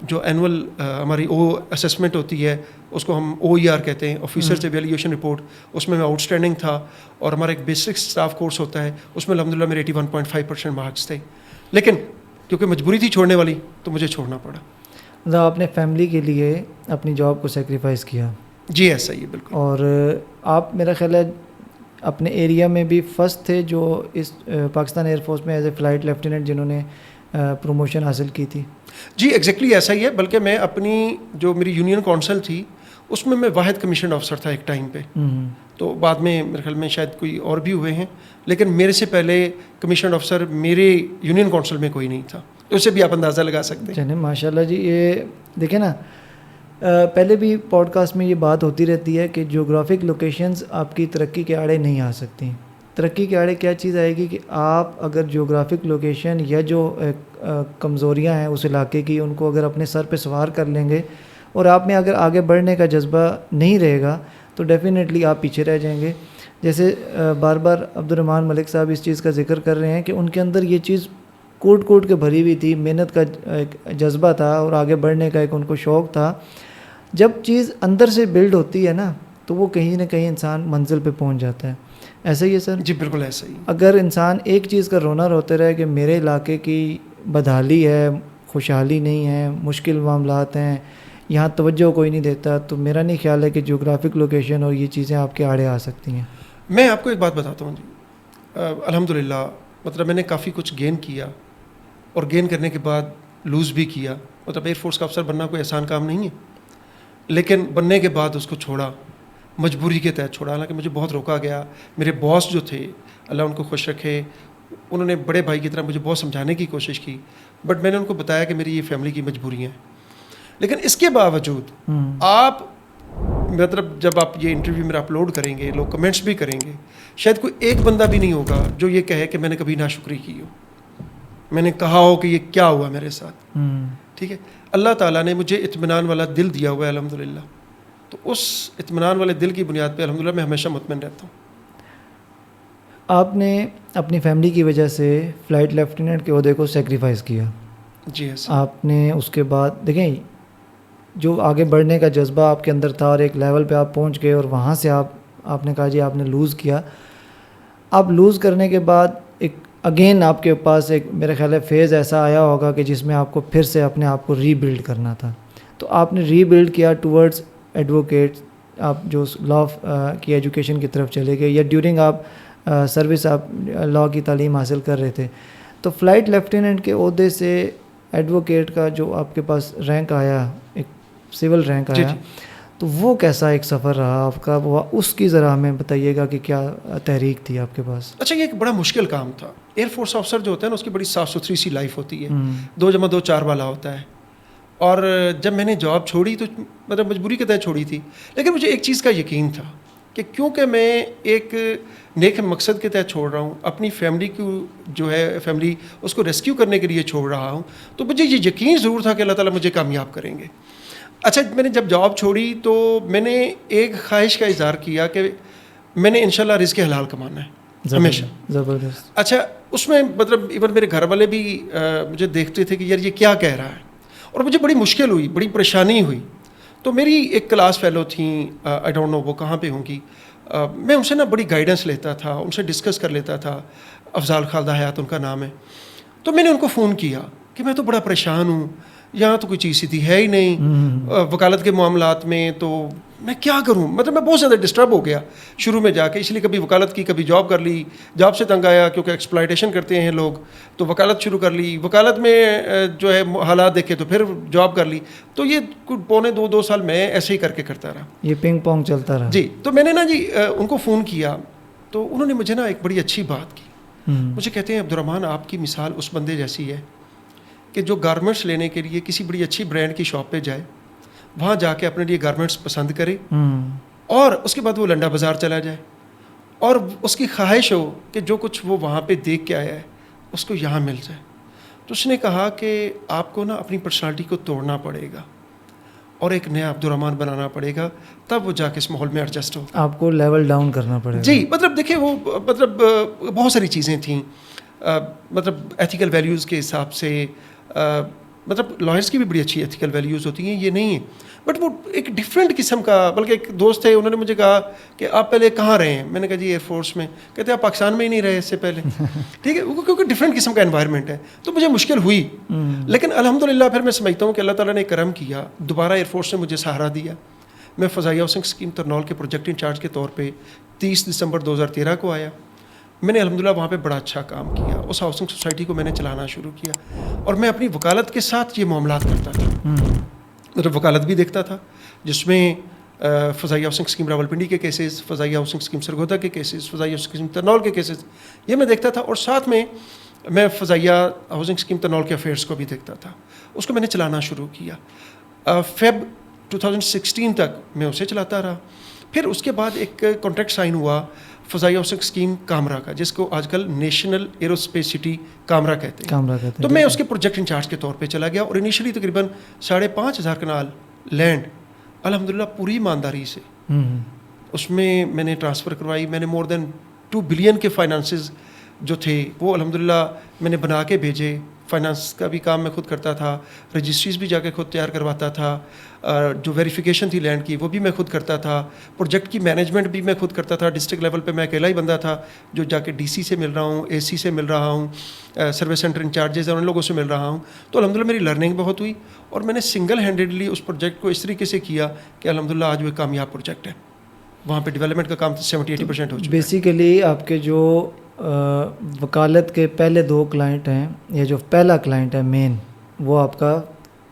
جو اینول ہماری اسسمنٹ ہوتی ہے اس کو ہم OER کہتے ہیں, آفیسرز ایویلیویشن رپورٹ, اس میں آؤٹ اسٹینڈنگ تھا. اور ہمارا ایک بیسک اسٹاف کورس ہوتا ہے اس میں الحمدللہ میرے 81.5% مارکس تھے. لیکن کیونکہ مجبوری تھی چھوڑنے والی تو مجھے چھوڑنا پڑا. مطلب آپ نے فیملی کے لیے اپنی جاب کو سیکریفائس کیا؟ جی ایسا ہی ہے بالکل. اور آپ میرا خیال ہے اپنے ایریا میں بھی فرسٹ تھے جو اس پاکستان ایئر فورس میں ایز اے فلائٹ لیفٹیننٹ جنہوں نے پروموشن حاصل کی تھی. جی ایگزیکٹلی ایسا ہی ہے. بلکہ میں اپنی جو میری یونین کونسل تھی اس میں واحد کمیشنڈ افسر تھا ایک ٹائم پہ. تو بعد میں میرے خیال میں شاید کوئی اور بھی ہوئے ہیں, لیکن میرے سے پہلے کمیشنڈ افسر میرے یونین کونسل میں کوئی نہیں تھا. تو اسے بھی آپ اندازہ لگا سکتے ہیں. چلیں ماشاء اللہ جی. یہ دیکھیں نا پہلے بھی پوڈ کاسٹ میں یہ بات ہوتی رہتی ہے کہ جیوگرافک لوکیشنز آپ کی ترقی کے آڑے نہیں آ سکتی. ترقی کے آڑے کیا چیز آئے گی کہ آپ اگر جیوگرافک لوکیشن یا جو کمزوریاں ہیں اس علاقے کی ان کو اگر اپنے سر پہ سوار کر لیں گے اور آپ میں اگر آگے بڑھنے کا جذبہ نہیں رہے گا تو ڈیفینیٹلی آپ پیچھے رہ جائیں گے. جیسے بار بار عبد الرحمن ملک صاحب اس چیز کا ذکر کر رہے ہیں کہ ان کے اندر یہ چیز کوٹ کوٹ کے بھری ہوئی تھی, محنت کا ایک جذبہ تھا اور آگے بڑھنے کا ایک ان کو شوق تھا. جب چیز اندر سے بلڈ ہوتی ہے نا تو وہ کہیں نہ کہیں انسان منزل پہ پہنچ جاتا ہے. ایسا ہی ہے سر؟ جی بالکل ایسا ہی. اگر انسان ایک چیز کا رونا روتے رہے کہ میرے علاقے کی بدحالی ہے, خوشحالی نہیں ہے, مشکل معاملات ہیں, یہاں توجہ کوئی نہیں دیتا, تو میرا نہیں خیال ہے کہ جیوگرافک لوکیشن اور یہ چیزیں آپ کے آڑے آ سکتی ہیں. میں آپ کو ایک بات بتاتا ہوں جی. الحمدللہ مطلب میں نے کافی کچھ گین کیا, اور گین کرنے کے بعد لوز بھی کیا. مطلب ایئر فورس کا افسر بننا کوئی آسان کام نہیں ہے, لیکن بننے کے بعد اس کو چھوڑا, مجبوری کے تحت چھوڑا. حالانکہ مجھے بہت روکا گیا. میرے باس جو تھے, اللہ ان کو خوش رکھے, انہوں نے بڑے بھائی کی طرح مجھے بہت سمجھانے کی کوشش کی, بٹ میں نے ان کو بتایا کہ میری یہ فیملی کی مجبوریاں ہیں. لیکن اس کے باوجود آپ مطلب جب آپ یہ انٹرویو میرا اپلوڈ کریں گے, لوگ کمنٹس بھی کریں گے, شاید کوئی ایک بندہ بھی نہیں ہوگا جو یہ کہے کہ میں نے کبھی ناشکری کی ہو, میں نے کہا ہو کہ یہ کیا ہوا میرے ساتھ. ٹھیک ہے, اللہ تعالیٰ نے مجھے اطمینان والا دل دیا ہوا ہے الحمدللہ, تو اس اطمینان والے دل کی بنیاد پہ الحمدللہ میں ہمیشہ مطمئن رہتا ہوں. آپ نے اپنی فیملی کی وجہ سے فلائٹ لیفٹیننٹ کے عہدے کو سیکریفائز کیا. جی ہاں. آپ نے اس کے بعد دیکھیں جو آگے بڑھنے کا جذبہ آپ کے اندر تھا, اور ایک لیول پہ آپ پہنچ گئے, اور وہاں سے آپ نے کہا جی آپ نے لوز کیا. آپ لوز کرنے کے بعد ایک اگین آپ کے پاس ایک میرے خیال ہے فیز ایسا آیا ہوگا کہ جس میں آپ کو پھر سے اپنے آپ کو ری بلڈ کرنا تھا. تو آپ نے ری بلڈ کیا ٹورڈز ایڈوکیٹ, آپ جو لاء کی ایجوکیشن کی طرف چلے گئے, یا ڈیورنگ آپ سروس آپ لاء کی تعلیم حاصل کر رہے تھے. تو فلائٹ لیفٹیننٹ کے عہدے سے ایڈوکیٹ کا جو آپ کے پاس رینک آیا, ایک سول رینک آیا, تو وہ کیسا ایک سفر رہا آپ کا, وہ اس کی ذرا ہمیں بتائیے گا کہ کیا تحریک تھی آپ کے پاس. اچھا, یہ ایک بڑا مشکل کام تھا. ایئر فورس آفیسر جو ہوتا ہے نا, اس کی بڑی صاف ستھری سی لائف ہوتی ہے, 2 + 2 4 والا ہوتا ہے. اور جب میں نے جاب چھوڑی تو مطلب مجبوری کے تحت چھوڑی تھی, لیکن مجھے ایک چیز کا یقین تھا کہ کیونکہ میں ایک نیک مقصد کے تحت چھوڑ رہا ہوں, اپنی فیملی کو جو ہے فیملی اس کو ریسکیو کرنے کے لیے چھوڑ رہا ہوں, تو مجھے یہ یقین ضرور تھا کہ اللہ تعالیٰ مجھے کامیاب کریں گے. اچھا, میں نے جب جاب چھوڑی تو میں نے ایک خواہش کا اظہار کیا کہ میں نے انشاءاللہ رزق حلال کمانا ہے ہمیشہ. زبردست. اچھا, اس میں مطلب ایون میرے گھر والے بھی مجھے دیکھتے تھے کہ یار یہ کیا کہہ رہا ہے, اور مجھے بڑی مشکل ہوئی, بڑی پریشانی ہوئی. تو میری ایک کلاس فیلو تھیں, آئی ڈونٹ نو وہ کہاں پہ ہوں گی, میں ان سے نا بڑی گائیڈنس لیتا تھا, ان سے ڈسکس کر لیتا تھا. افضال خالدہ حیات ان کا نام ہے. تو میں نے ان کو فون کیا کہ میں تو بڑا پریشان ہوں, یہاں تو کوئی چیز سی تھی ہے ہی نہیں, وکالت کے معاملات میں تو میں کیا کروں. مطلب میں بہت زیادہ ڈسٹرب ہو گیا شروع میں جا کے, اس لیے کبھی وکالت کی, کبھی جاب کر لی, جاب سے تنگ آیا کیونکہ ایکسپلائٹیشن کرتے ہیں لوگ, تو وکالت شروع کر لی, وکالت میں جو ہے حالات دیکھے تو پھر جاب کر لی. تو یہ 2.5 سال میں ایسے ہی کر کے کرتا رہا, یہ پنگ پونگ چلتا رہا. جی. تو میں نے نا جی ان کو فون کیا, تو انہوں نے مجھے نا ایک بڑی اچھی بات کی. مجھے کہتے ہیں عبدالرحمٰن, آپ کی مثال اس بندے جیسی ہے کہ جو گارمنٹس لینے کے لیے کسی بڑی اچھی برانڈ کی شاپ پہ جائے, وہاں جا کے اپنے لیے گارمنٹس پسند کرے, اور اس کے بعد وہ لنڈا بازار چلا جائے, اور اس کی خواہش ہو کہ جو کچھ وہ وہاں پہ دیکھ کے آیا ہے اس کو یہاں مل جائے. تو اس نے کہا کہ آپ کو نا اپنی پرسنالٹی کو توڑنا پڑے گا اور ایک نیا عبدالرحمٰن بنانا پڑے گا, تب وہ جا کے اس ماحول میں ایڈجسٹ ہو. آپ کو لیول ڈاؤن کرنا پڑے گا. جی, مطلب دیکھیں وہ مطلب بہت ساری چیزیں تھیں, مطلب ایتھیکل ویلیوز کے حساب سے, مطلب لائرس کی بھی بڑی اچھی ایتھیکل ویلیوز ہوتی ہیں, یہ نہیں ہے, بٹ وہ ایک ڈفرینٹ قسم کا. بلکہ ایک دوست تھے, انہوں نے مجھے کہا کہ آپ پہلے کہاں رہے ہیں, میں نے کہا جی ایئر فورس میں. کہتے ہیں آپ پاکستان میں ہی نہیں رہے اس سے پہلے. ٹھیک ہے, کیونکہ ڈفرینٹ قسم کا انوائرمنٹ ہے, تو مجھے مشکل ہوئی. لیکن الحمدللہ پھر میں سمجھتا ہوں کہ اللہ تعالیٰ نے کرم کیا, دوبارہ ایئر فورس نے مجھے سہارا دیا. میں فضائی ہاؤسنگ اسکیم ترنول کے پروجیکٹ انچارج کے طور پہ 30 دسمبر 2013 کو آیا. میں نے الحمدللہ وہاں پہ بڑا اچھا کام کیا, اس ہاؤسنگ سوسائٹی کو میں نے چلانا شروع کیا, اور میں اپنی وکالت کے ساتھ یہ معاملات کرتا تھا. مطلب وکالت بھی دیکھتا تھا جس میں فضائی ہاؤسنگ اسکیم راولپنڈی کے کیسز, فضائی ہاؤسنگ اسکیم سرگودا کے کیسز, فضائی ہاؤسنگ اسکیم ترنول کے کیسز, یہ میں دیکھتا تھا. اور ساتھ میں فضائیہ ہاؤسنگ اسکیم ترنول کے افیئرس کو بھی دیکھتا تھا. اس کو میں نے چلانا شروع کیا. فیب 2016 تک میں اسے چلاتا رہا. پھر اس کے بعد ایک کانٹریکٹ سائن ہوا فضائی ہاؤسنگ اسکیم کامرا کا, جس کو آج کل نیشنل ایروسپیس سٹی کامرا کہتے ہیں. تو میں اس کے پروجیکٹ انچارج کے طور پہ چلا گیا, اور انیشلی تقریباً 5,500 کنال لینڈ الحمدللہ پوری ایمانداری سے اس میں نے ٹرانسفر کروائی. میں نے مور دین 2 بلین کے فائنانسز جو تھے وہ الحمدللہ میں نے بنا کے بھیجے. فائنانس کا بھی کام میں خود کرتا تھا, رجسٹریز بھی جا کے خود تیار کرواتا تھا, جو ویریفیکیشن تھی لینڈ کی وہ بھی میں خود کرتا تھا, پروجیکٹ کی مینجمنٹ بھی میں خود کرتا تھا. ڈسٹرکٹ لیول پہ میں اکیلا ہی بندہ تھا جو جا کے ڈی سی سے مل رہا ہوں, اے سی سے مل رہا ہوں, سروس سینٹر انچارجز ہیں ان لوگوں سے مل رہا ہوں. تو الحمدللہ میری لرننگ بہت ہوئی, اور میں نے سنگل ہینڈیڈلی اس پروجیکٹ کو اس طریقے سے کیا کہ الحمدللہ آج وہ کامیاب پروجیکٹ ہے. وہاں پہ ڈیولپمنٹ کا کام 70-80% ہو چکا ہے. بیسیکلی آپ کے جو وکالت کے پہلے 2 کلائنٹ ہیں, یا جو پہلا کلائنٹ ہے مین, وہ آپ کا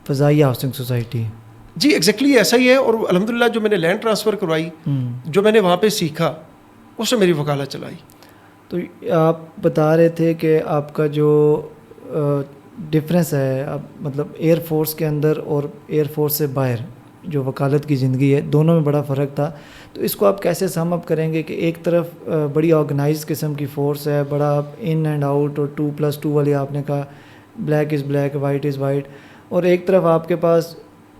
فضائیہ ہاؤسنگ سوسائٹی ہے. جی ایگزیکٹلی ایسا ہی ہے. اور الحمدللہ جو میں نے لینڈ ٹرانسفر کروائی, جو میں نے وہاں پہ سیکھا, اس سے میری وکالت چلائی. تو آپ بتا رہے تھے کہ آپ کا جو ڈفرینس ہے, مطلب ایئر فورس کے اندر اور ایئر فورس سے باہر جو وکالت کی زندگی ہے, دونوں میں بڑا فرق تھا. تو اس کو آپ کیسے سم اپ کریں گے کہ ایک طرف بڑی آرگنائز قسم کی فورس ہے, بڑا ان اینڈ آؤٹ, اور 2+2 والی آپ نے کہا, black is black, white is white, اور ایک طرف آپ کے پاس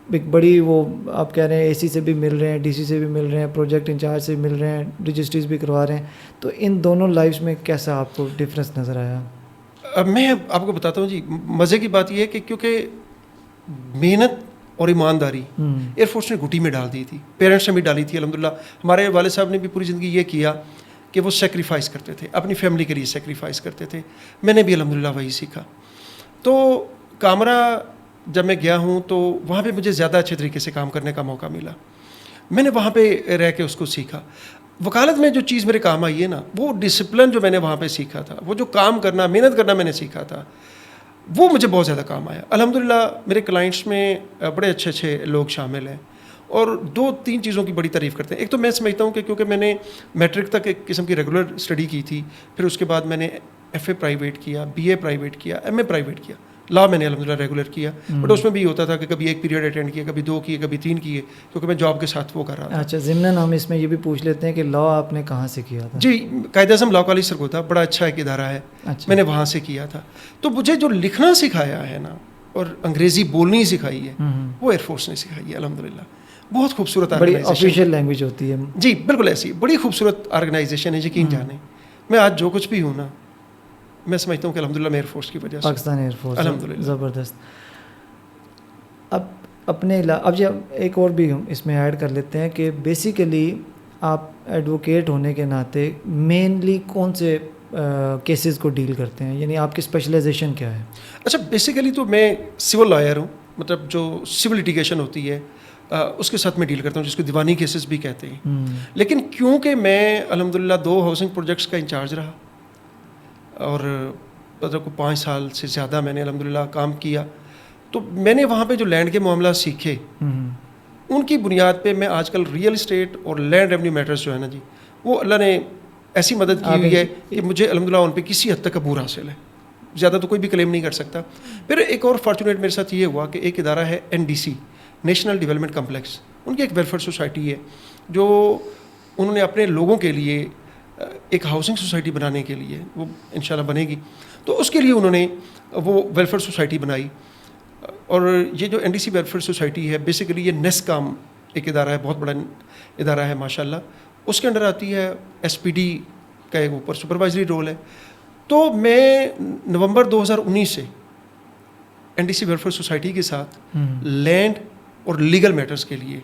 ایک بڑی وہ آپ کہہ رہے ہیں اے سی سے بھی مل رہے ہیں, ڈی سی سے بھی مل رہے ہیں, پروجیکٹ انچارج سے بھی مل رہے ہیں, رجسٹریز بھی کروا رہے ہیں. تو ان دونوں لائفس میں کیسا آپ کو ڈفرینس نظر آیا؟ اب میں آپ کو بتاتا ہوں جی. مزے کی بات یہ ہے کہ کیونکہ محنت اور ایمانداری ایئر فورس نے گھٹی میں ڈال دی تھی, پیرنٹس نے بھی ڈالی تھی. الحمدللہ ہمارے والد صاحب نے بھی پوری زندگی یہ کیا کہ وہ سیکریفائس کرتے تھے, اپنی فیملی کے لیے سیکریفائس کرتے تھے. میں نے بھی الحمدللہ وہی سیکھا. تو کامرا جب میں گیا ہوں تو وہاں پہ مجھے زیادہ اچھے طریقے سے کام کرنے کا موقع ملا. میں نے وہاں پہ رہ کے اس کو سیکھا. وکالت میں جو چیز میرے کام آئی ہے نا, وہ ڈسپلن جو میں نے وہاں پہ سیکھا تھا, وہ جو کام کرنا, محنت کرنا میں نے سیکھا تھا, وہ مجھے بہت زیادہ کام آیا. الحمدللہ میرے کلائنٹس میں بڑے اچھے اچھے لوگ شامل ہیں, اور 2-3 چیزوں کی بڑی تعریف کرتے ہیں. ایک تو میں سمجھتا ہوں کہ کیونکہ میں نے میٹرک تک ایک قسم کی ریگولر اسٹڈی کی تھی, پھر اس کے بعد میں نے ایف اے پرائیویٹ کیا, بی اے پرائیویٹ کیا, ایم اے پرائیویٹ کیا, لا میں نے الحمدللہ ریگولر کیا. بٹ اس میں بھی ہوتا تھا کہ کبھی 1 پیریڈ اٹینڈ کیا, کبھی 2 کیے, کبھی 3 کیے, کیونکہ میں جاب کے ساتھ وہ کر رہا تھا. اچھا, ضمن ہم اس میں یہ بھی پوچھ لیتے ہیں کہ لا آپ نے کہاں سے کیا تھا؟ جی قائد اعظم لا کالج سرگودا, بڑا اچھا ایک ادارہ ہے. میں نے وہاں سے کیا تھا. تو مجھے جو لکھنا سکھایا ہے نا, اور انگریزی بولنی سکھائی ہے, وہ ایئر فورس نے سکھائی ہے الحمدللہ. بہت خوبصورت بڑی آفیشیل لینگویج ہوتی ہے. جی بالکل ایسی بڑی خوبصورت آرگنائزیشن ہے, یقین جانیں. میں آج جو کچھ بھی ہوں نا, میں سمجھتا ہوں کہ الحمدللہ میں ایئر فورس کی وجہ سے, پاکستان ایئر فورس الحمدللہ. زبردست. اب اپنے اب جب ایک اور بھی ہم اس میں ایڈ کر لیتے ہیں کہ بیسیکلی آپ ایڈوکیٹ ہونے کے ناطے مینلی کون سے کیسز کو ڈیل کرتے ہیں, یعنی آپ کی اسپیشلائزیشن کیا ہے؟ اچھا بیسیکلی تو میں سول لائر ہوں, مطلب جو سول لیٹیگیشن ہوتی ہے اس کے ساتھ میں ڈیل کرتا ہوں, جس کو دیوانی کیسز بھی کہتے ہیں. لیکن کیونکہ میں الحمدللہ 2 ہاؤسنگ پروجیکٹس کا انچارج رہا, اور مطلب 5 سال سے زیادہ میں نے الحمدللہ کام کیا, تو میں نے وہاں پہ جو لینڈ کے معاملات سیکھے, ان کی بنیاد پہ میں آج کل ریئل اسٹیٹ اور لینڈ ریونیو میٹرز جو ہے نا جی, وہ اللہ نے ایسی مدد کی ہوئی ہے کہ مجھے الحمدللہ ان پہ کسی حد تک عبور حاصل ہے. زیادہ تو کوئی بھی کلیم نہیں کر سکتا. پھر ایک اور فارچونیٹ میرے ساتھ یہ ہوا کہ ایک ادارہ ہے NDC, نیشنل ڈیولپمنٹ کمپلیکس, ان کی ایک ویلفیئر سوسائٹی ہے, جو انہوں نے اپنے لوگوں کے لیے ایک ہاؤسنگ سوسائٹی بنانے کے لیے, وہ انشاءاللہ بنے گی, تو اس کے لیے انہوں نے وہ ویلفیئر سوسائٹی بنائی. اور یہ جو NDC ویلفیئر سوسائٹی ہے, بیسیکلی یہ نیسکام ایک ادارہ ہے, بہت بڑا ادارہ ہے ماشاءاللہ. اس کے اندر آتی ہے SPD کا ایک اوپر سپروائزری رول ہے. تو میں نومبر 2019 سے NDC ویلفیئر سوسائٹی کے ساتھ لینڈ اور لیگل میٹرز کے لیے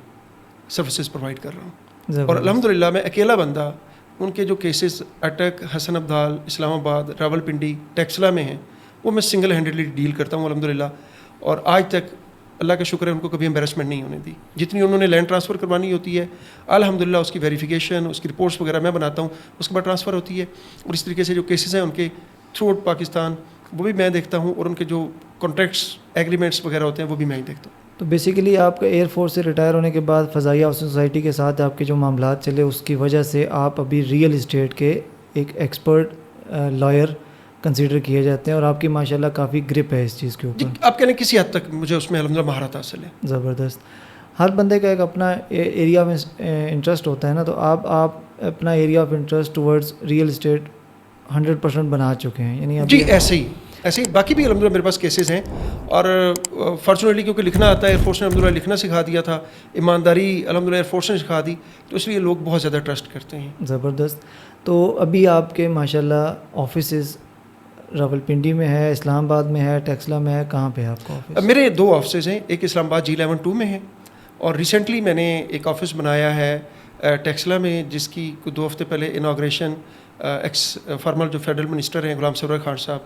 سروسز پرووائڈ کر رہا ہوں. اور الحمدللہ میں اکیلا بندہ ان کے جو کیسز اٹک, حسن ابدال, اسلام آباد, راولپنڈی, ٹیکسلا میں ہیں, وہ میں سنگل ہینڈڈلی ڈیل کرتا ہوں الحمدللہ. اور آج تک اللہ کا شکر ہے ان کو کبھی امبیرسمنٹ نہیں ہونے دی. جتنی انہوں نے لینڈ ٹرانسفر کروانی ہوتی ہے الحمدللہ اس کی ویریفیکیشن, اس کی رپورٹس وغیرہ میں بناتا ہوں, اس کے بعد ٹرانسفر ہوتی ہے. اور اس طریقے سے جو کیسز ہیں ان کے تھرو آؤٹ پاکستان, وہ بھی میں دیکھتا ہوں, اور ان کے جو کانٹریکٹس ایگریمنٹس وغیرہ ہوتے ہیں وہ بھی میں ہی دیکھتا ہوں. تو بیسیکلی آپ کا ایئر فورس سے ریٹائر ہونے کے بعد فضائیہ ہاؤسنگ سوسائٹی کے ساتھ آپ کے جو معاملات چلے, اس کی وجہ سے آپ ابھی ریئل اسٹیٹ کے ایک ایکسپرٹ لائر کنسیڈر کیے جاتے ہیں, اور آپ کی ماشاءاللہ کافی گرپ ہے اس چیز کے اوپر. آپ کہہ لیں کسی حد تک مجھے اس میں الحمدللہ مہارت حاصل ہے. زبردست. ہر بندے کا ایک اپنا ایریا میں انٹرسٹ ہوتا ہے نا, تو آپ اپنا area of interest towards real estate 100% بنا چکے ہیں, یعنی جی ایسے ہی باقی بھی الحمدللہ میرے پاس کیسز ہیں. اور فارچونیٹلی کیونکہ لکھنا آتا ہے, ایئر فورس نے الحمدللہ لکھنا سکھا دیا تھا, ایمانداری الحمدللہ ایئر فورس نے سکھا دی, تو اس لیے لوگ بہت زیادہ ٹرسٹ کرتے ہیں. زبردست. تو ابھی آپ کے ماشاءاللہ آفیسز راولپنڈی میں ہے, اسلام آباد میں ہے, ٹیکسلا میں ہے, کہاں پہ ہے آپ کا آفس؟ میرے 2 آفسز ہیں, ایک اسلام آباد G11-2 میں ہے, اور ریسنٹلی میں نے ایک آفس بنایا ہے ٹیکسلا میں, جس کی 2 ہفتے پہلے انوگریشن ایکس فارمر جو فیڈرل منسٹر ہیں غلام سرور خان صاحب,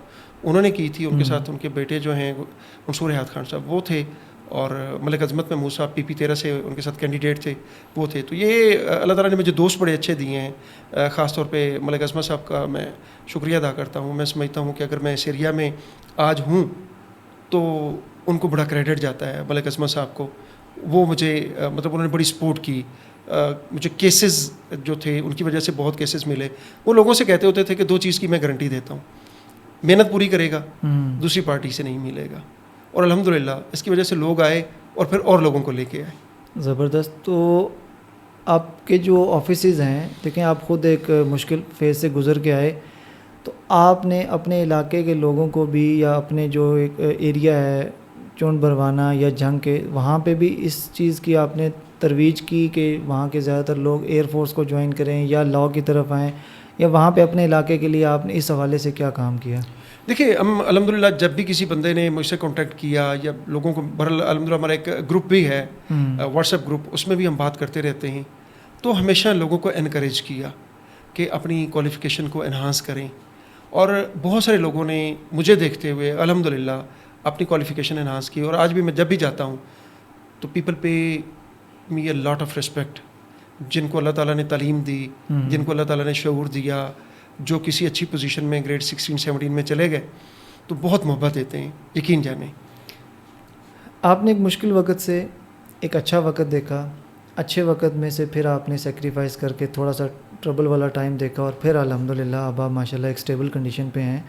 انہوں نے کی تھی. ان کے ساتھ ان کے بیٹے جو ہیں منصور حیات خان صاحب, وہ تھے, اور ملک عظمت میں موسیٰ PP13 سے ان کے ساتھ کینڈیڈیٹ تھے، وہ تھے. تو یہ اللہ تعالیٰ نے مجھے دوست بڑے اچھے دیے ہیں. خاص طور پہ ملک عظمت صاحب کا میں شکریہ ادا کرتا ہوں. میں سمجھتا ہوں کہ اگر میں اس ایریا میں آج ہوں تو ان کو بڑا کریڈٹ جاتا ہے ملک عظمت صاحب کو. وہ مجھے مطلب انہوں نے بڑی سپورٹ کی. مجھے کیسز جو تھے ان کی وجہ سے بہت کیسز ملے. وہ لوگوں سے کہتے ہوتے تھے کہ 2 چیز کی میں گارنٹی دیتا ہوں، محنت پوری کرے گا، دوسری پارٹی سے نہیں ملے گا. اور الحمدللہ اس کی وجہ سے لوگ آئے اور پھر اور لوگوں کو لے کے آئے. زبردست. تو آپ کے جو آفیسز ہیں، دیکھیں آپ خود ایک مشکل فیز سے گزر کے آئے، تو آپ نے اپنے علاقے کے لوگوں کو بھی یا اپنے جو ایک ایریا ہے چون بروانا یا جنگ کے، وہاں پہ بھی اس چیز کی آپ نے ترویج کی کہ وہاں کے زیادہ تر لوگ ایئر فورس کو جوائن کریں یا لاء کی طرف آئیں، یا وہاں پہ اپنے علاقے کے لیے آپ نے اس حوالے سے کیا کام کیا؟ دیکھیے ہم الحمدللہ جب بھی کسی بندے نے مجھ سے کانٹیکٹ کیا یا لوگوں کو الحمدللہ ہمارا ایک گروپ بھی ہے واٹس ایپ گروپ، اس میں بھی ہم بات کرتے رہتے ہیں. تو ہمیشہ لوگوں کو انکریج کیا کہ اپنی کوالیفیکیشن کو انہانس کریں. اور بہت سارے لوگوں نے مجھے دیکھتے ہوئے الحمدللہ اپنی کوالیفیکیشن انہانس کی. اور آج بھی میں جب بھی جاتا ہوں تو people pay me a lot of respect. جن کو اللہ تعالیٰ نے تعلیم دی، جن کو اللہ تعالیٰ نے شعور دیا، جو کسی اچھی پوزیشن میں گریڈ 16-17 میں چلے گئے، تو بہت محبت دیتے ہیں، یقین جانیں. آپ نے ایک مشکل وقت سے ایک اچھا وقت دیکھا، اچھے وقت میں سے پھر آپ نے سیکریفائس کر کے تھوڑا سا ٹربل والا ٹائم دیکھا، اور پھر الحمدللہ اب آپ ماشاءاللہ ایک اسٹیبل کنڈیشن پہ ہیں.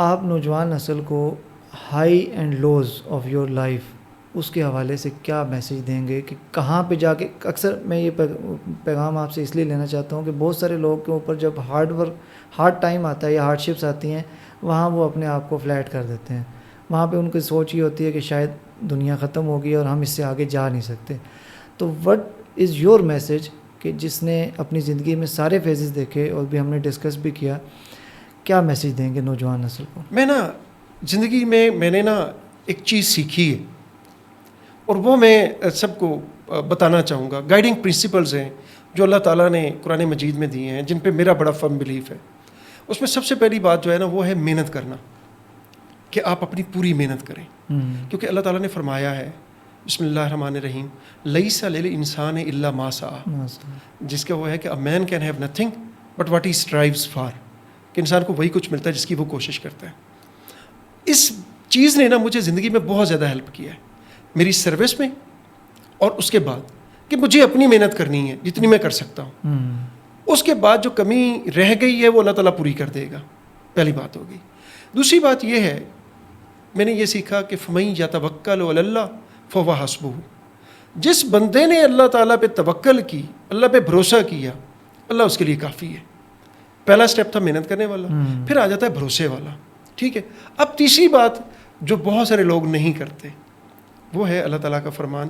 آپ نوجوان نسل کو high and lows of your life اس کے حوالے سے کیا میسیج دیں گے کہ کہاں پہ جا کے، اکثر میں یہ پیغام آپ سے اس لیے لینا چاہتا ہوں کہ بہت سارے لوگ کے اوپر جب ہارڈ ٹائم آتا ہے یا ہارڈ شپس آتی ہیں، وہاں وہ اپنے آپ کو فلیٹ کر دیتے ہیں. وہاں پہ ان کی سوچ یہ ہوتی ہے کہ شاید دنیا ختم ہوگی اور ہم اس سے آگے جا نہیں سکتے. تو وٹ از یور میسیج کہ جس نے اپنی زندگی میں سارے فیزز دیکھے اور بھی ہم نے ڈسکس بھی کیا، کیا میسیج دیں گے نوجوان نسل کو؟ میں زندگی میں نے ایک چیز سیکھی ہے اور وہ میں سب کو بتانا چاہوں گا. گائیڈنگ پرنسپلز ہیں جو اللہ تعالیٰ نے قرآن مجید میں دیے ہیں، جن پہ میرا بڑا فرم بلیف ہے. اس میں سب سے پہلی بات جو ہے وہ ہے محنت کرنا، کہ آپ اپنی پوری محنت کریں. کیونکہ اللہ تعالیٰ نے فرمایا ہے بسم اللہ الرحمن الرحیم، لیس للانسان الا ما سعی، جس کا وہ ہے کہ a man can have nothing but what he strives for، کہ انسان کو وہی کچھ ملتا ہے جس کی وہ کوشش کرتا ہے. اس چیز نے مجھے زندگی میں بہت زیادہ ہیلپ کیا ہے، میری سروس میں اور اس کے بعد، کہ مجھے اپنی محنت کرنی ہے جتنی میں کر سکتا ہوں. اس کے بعد جو کمی رہ گئی ہے وہ اللہ تعالیٰ پوری کر دے گا. پہلی بات ہوگی. دوسری بات یہ ہے، میں نے یہ سیکھا کہ فَمَن يَتَوَكَّلُ عَلَى اللَّهِ فَهُوَ حَسْبُهُ، جس بندے نے اللہ تعالیٰ پہ توکل کی، اللہ پہ بھروسہ کیا، اللہ اس کے لیے کافی ہے. پہلا سٹیپ تھا محنت کرنے والا، پھر آ جاتا ہے بھروسے والا. ٹھیک ہے. اب تیسری بات جو بہت سارے لوگ نہیں کرتے، وہ ہے اللہ تعالیٰ کا فرمان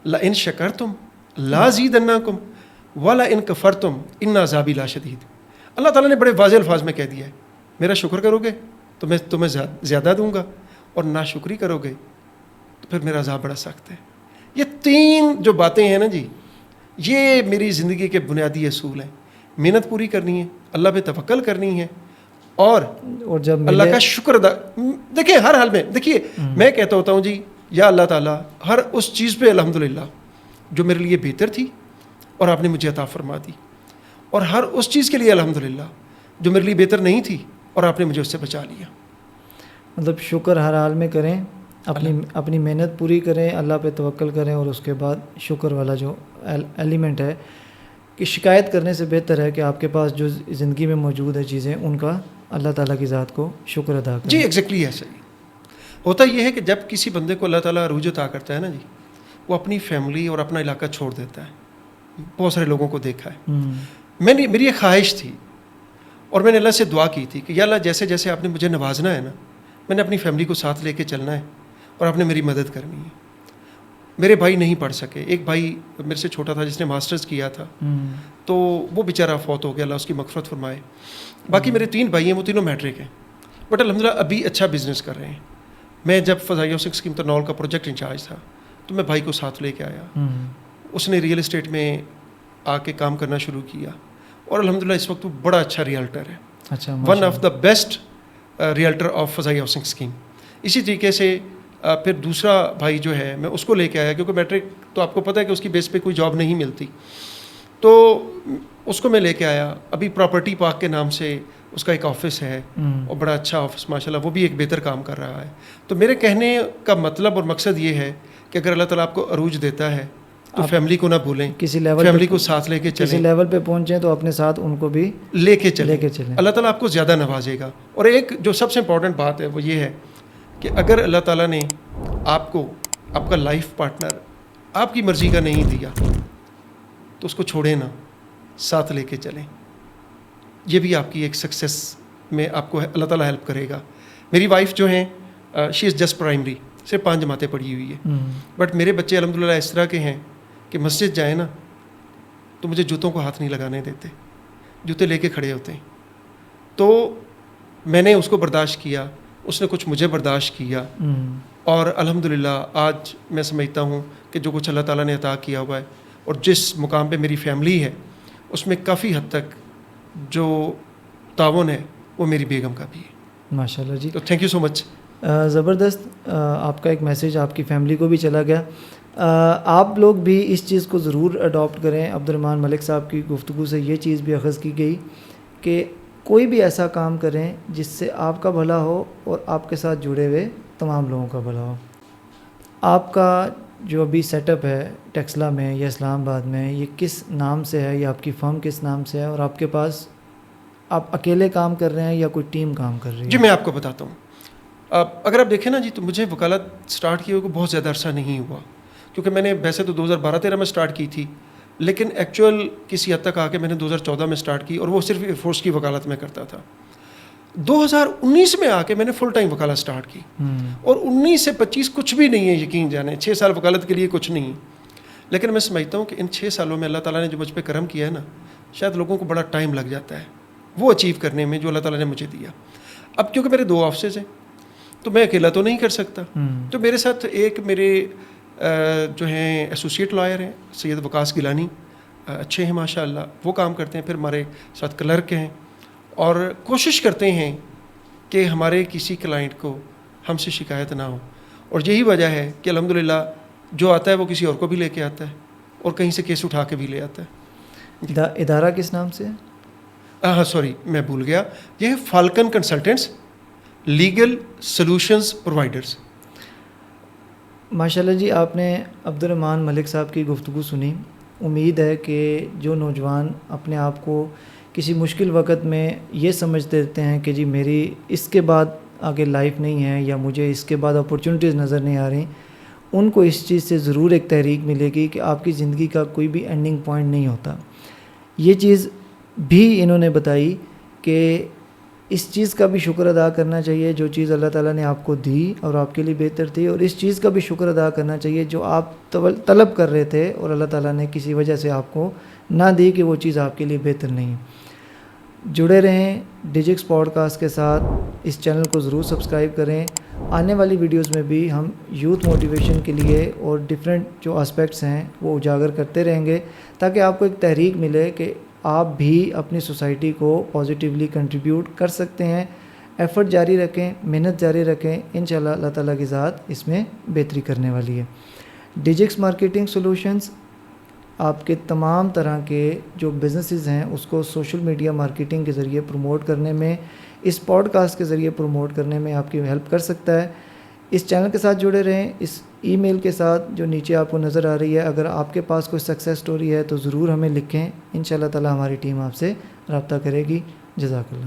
لَإِن شَكَرْتُمْ لَأَزِيدَنَّكُمْ وَلَإِن كَفَرْتُمْ إِنَّ عَذَابِي لَشَدِيدٌ. اللہ تعالیٰ نے بڑے واضح الفاظ میں کہہ دیا ہے، میرا شکر کرو گے تو میں تمہیں زیادہ دوں گا، اور ناشکری کرو گے تو پھر میرا عذاب بڑا سخت ہے. یہ 3 جو باتیں ہیں جی، یہ میری زندگی کے بنیادی اصول ہیں. محنت پوری کرنی ہے، اللہ پہ توکل کرنی ہے، اور جب اللہ کا شکر ادا. دیکھیے ہر حال میں، دیکھیے میں کہتا ہوتا ہوں جی، یا اللہ تعالیٰ ہر اس چیز پہ الحمدللہ جو میرے لیے بہتر تھی اور آپ نے مجھے عطا فرما دی، اور ہر اس چیز کے لیے الحمدللہ جو میرے لیے بہتر نہیں تھی اور آپ نے مجھے اس سے بچا لیا. مطلب شکر ہر حال میں کریں، اپنی محنت پوری کریں، اللہ پہ توکل کریں، اور اس کے بعد شکر والا جو ایلیمنٹ ہے کہ شکایت کرنے سے بہتر ہے کہ آپ کے پاس جو زندگی میں موجود ہے چیزیں، ان کا اللہ تعالیٰ کی ذات کو شکر ادا کریں. جی ایگزیکٹلی ایسا ہی ہوتا. یہ ہے کہ جب کسی بندے کو اللہ تعالیٰ عروج عطا کرتا ہے جی، وہ اپنی فیملی اور اپنا علاقہ چھوڑ دیتا ہے. بہت سارے لوگوں کو دیکھا ہے. میری ایک خواہش تھی اور میں نے اللہ سے دعا کی تھی کہ یا اللہ جیسے جیسے آپ نے مجھے نوازنا ہے میں نے اپنی فیملی کو ساتھ لے کے چلنا ہے اور آپ نے میری مدد کرنی ہے. میرے بھائی نہیں پڑھ سکے. ایک بھائی میرے سے چھوٹا تھا جس نے ماسٹرز کیا تھا، تو وہ بیچارہ فوت ہو گیا، اللہ اس کی مغفرت فرمائے. باقی میرے 3 بھائی ہیں، وہ تینوں میٹرک ہیں، بٹ الحمدللہ ابھی اچھا بزنس کر رہے ہیں. میں جب فضائی ہاؤسنگ اسکیم ترنول کا پروجیکٹ انچارج تھا تو میں بھائی کو ساتھ لے کے آیا. اس نے ریئل اسٹیٹ میں آ کے کام کرنا شروع کیا، اور الحمدللہ اس وقت وہ بڑا اچھا ریئلٹر ہے. اچھا، one of the best realtor of فضائی ہاؤسنگ اسکیم. اسی طریقے سے پھر دوسرا بھائی جو ہے میں اس کو لے کے آیا کیونکہ میٹرک تو آپ کو پتہ ہے کہ اس کی بیس پہ کوئی جاب نہیں ملتی, تو اس کو میں لے کے آیا. ابھی پراپرٹی پارک کے نام سے اس کا ایک آفس ہے اور بڑا اچھا آفس ماشاءاللہ, وہ بھی ایک بہتر کام کر رہا ہے. تو میرے کہنے کا مطلب اور مقصد یہ ہے کہ اگر اللہ تعالیٰ آپ کو عروج دیتا ہے تو فیملی کو نہ بھولیں, کسی لیول فیملی کو ساتھ لے کے کسی چلیں, لیول پہ پہنچیں تو اپنے ساتھ ان کو بھی لے کے چلیں. چلیں. اللہ تعالیٰ آپ کو زیادہ نوازے گا. اور ایک جو سب سے امپورٹنٹ بات ہے وہ یہ ہے کہ اگر اللہ تعالیٰ نے آپ کو آپ کا لائف پارٹنر آپ کی مرضی کا نہیں دیا تو اس کو چھوڑیں نا, ساتھ لے کے چلیں. یہ بھی آپ کی ایک سکسیس میں آپ کو اللہ تعالیٰ ہیلپ کرے گا. میری وائف جو ہیں شی از جسٹ پرائمری, صرف 5 جماعتیں پڑھی ہوئی ہے, بٹ میرے بچے الحمدللہ اس طرح کے ہیں کہ مسجد جائیں نا تو مجھے جوتوں کو ہاتھ نہیں لگانے دیتے, جوتے لے کے کھڑے ہوتے ہیں. تو میں نے اس کو برداشت کیا, اس نے کچھ مجھے برداشت کیا, اور الحمدللہ آج میں سمجھتا ہوں کہ جو کچھ اللہ تعالیٰ نے عطا کیا ہوا ہے اور جس مقام پہ میری فیملی ہے اس میں کافی حد تک جو تعاون ہے وہ میری بیگم کا بھی ہے. ماشاءاللہ جی, تو تھینک یو سو مچ. زبردست. آپ کا ایک میسیج آپ کی فیملی کو بھی چلا گیا. آپ لوگ بھی اس چیز کو ضرور اڈاپٹ کریں. عبد الرحمن ملک صاحب کی گفتگو سے یہ چیز بھی اخذ کی گئی کہ کوئی بھی ایسا کام کریں جس سے آپ کا بھلا ہو اور آپ کے ساتھ جڑے ہوئے تمام لوگوں کا بھلا ہو. آپ کا جو ابھی سیٹ اپ ہے ٹیکسلا میں یا اسلام آباد میں, یہ کس نام سے ہے یا آپ کی فرم کس نام سے ہے, اور آپ کے پاس آپ اکیلے کام کر رہے ہیں یا کوئی ٹیم کام کر رہی ہے؟ جی میں آپ کو بتاتا ہوں. اگر آپ دیکھیں نا جی, تو مجھے وکالت سٹارٹ کیے ہوئے بہت زیادہ عرصہ نہیں ہوا, کیونکہ میں نے ویسے تو 2012-13 میں سٹارٹ کی تھی, لیکن ایکچوئل کسی حد تک آ کے میں نے 2014 میں سٹارٹ کی, اور وہ صرف ایئر فورس کی وکالت میں کرتا تھا. 2019 میں آ کے میں نے فل ٹائم وکالت سٹارٹ کی, اور 19 سے 25 کچھ بھی نہیں ہے, یقین جانے 6 سال وکالت کے لیے کچھ نہیں. لیکن میں سمجھتا ہوں کہ ان 6 سالوں میں اللہ تعالیٰ نے جو مجھ پہ کرم کیا ہے نا, شاید لوگوں کو بڑا ٹائم لگ جاتا ہے وہ اچیو کرنے میں جو اللہ تعالیٰ نے مجھے دیا. اب کیونکہ میرے 2 آفسز ہیں تو میں اکیلا تو نہیں کر سکتا, تو میرے ساتھ ایک میرے جو ہیں ایسوسیٹ لائر ہیں سید وقاص گیلانی, اچھے ہیں ماشاء اللہ, وہ کام کرتے ہیں. پھر ہمارے ساتھ کلرک ہیں, اور کوشش کرتے ہیں کہ ہمارے کسی کلائنٹ کو ہم سے شکایت نہ ہو. اور یہی وجہ ہے کہ الحمدللہ جو آتا ہے وہ کسی اور کو بھی لے کے آتا ہے, اور کہیں سے کیس اٹھا کے بھی لے آتا ہے. ادارہ کس نام سے ہے؟ ہاں سوری میں بھول گیا, یہ ہے falcon consultants legal solutions providers. ماشاءاللہ جی, آپ نے عبد الرحمن ملک صاحب کی گفتگو سنی. امید ہے کہ جو نوجوان اپنے آپ کو کسی مشکل وقت میں یہ سمجھتے رہتے ہیں کہ جی میری اس کے بعد آگے لائف نہیں ہے یا مجھے اس کے بعد اپرچونیٹیز نظر نہیں آ رہی, ان کو اس چیز سے ضرور ایک تحریک ملے گی کہ آپ کی زندگی کا کوئی بھی اینڈنگ پوائنٹ نہیں ہوتا. یہ چیز بھی انہوں نے بتائی کہ اس چیز کا بھی شکر ادا کرنا چاہیے جو چیز اللہ تعالیٰ نے آپ کو دی اور آپ کے لیے بہتر تھی, اور اس چیز کا بھی شکر ادا کرنا چاہیے جو آپ طلب کر رہے تھے اور اللہ تعالیٰ نے کسی وجہ سے آپ کو نہ دی کہ وہ چیز آپ کے لیے بہتر نہیں. جڑے رہیں ڈیجکس پوڈ کاسٹ کے ساتھ, اس چینل کو ضرور سبسکرائب کریں. آنے والی ویڈیوز میں بھی ہم یوتھ موٹیویشن کے لیے اور ڈفرینٹ جو اسپیکٹس ہیں وہ اجاگر کرتے رہیں گے, تاکہ آپ کو ایک تحریک ملے کہ آپ بھی اپنی سوسائٹی کو پازیٹیولی کنٹریبیوٹ کر سکتے ہیں. ایفرٹ جاری رکھیں, محنت جاری رکھیں, انشاءاللہ اللہ تعالیٰ کی ذات اس میں بہتری کرنے والی ہے. ڈیجکس مارکیٹنگ سولوشنز آپ کے تمام طرح کے جو بزنسز ہیں اس کو سوشل میڈیا مارکیٹنگ کے ذریعے پروموٹ کرنے میں, اس پوڈ کاسٹ کے ذریعے پروموٹ کرنے میں آپ کی ہیلپ کر سکتا ہے. اس چینل کے ساتھ جڑے رہیں, اس ای میل کے ساتھ جو نیچے آپ کو نظر آ رہی ہے. اگر آپ کے پاس کوئی سکسیس سٹوری ہے تو ضرور ہمیں لکھیں, انشاءاللہ تعالی ہماری ٹیم آپ سے رابطہ کرے گی. جزاک اللہ.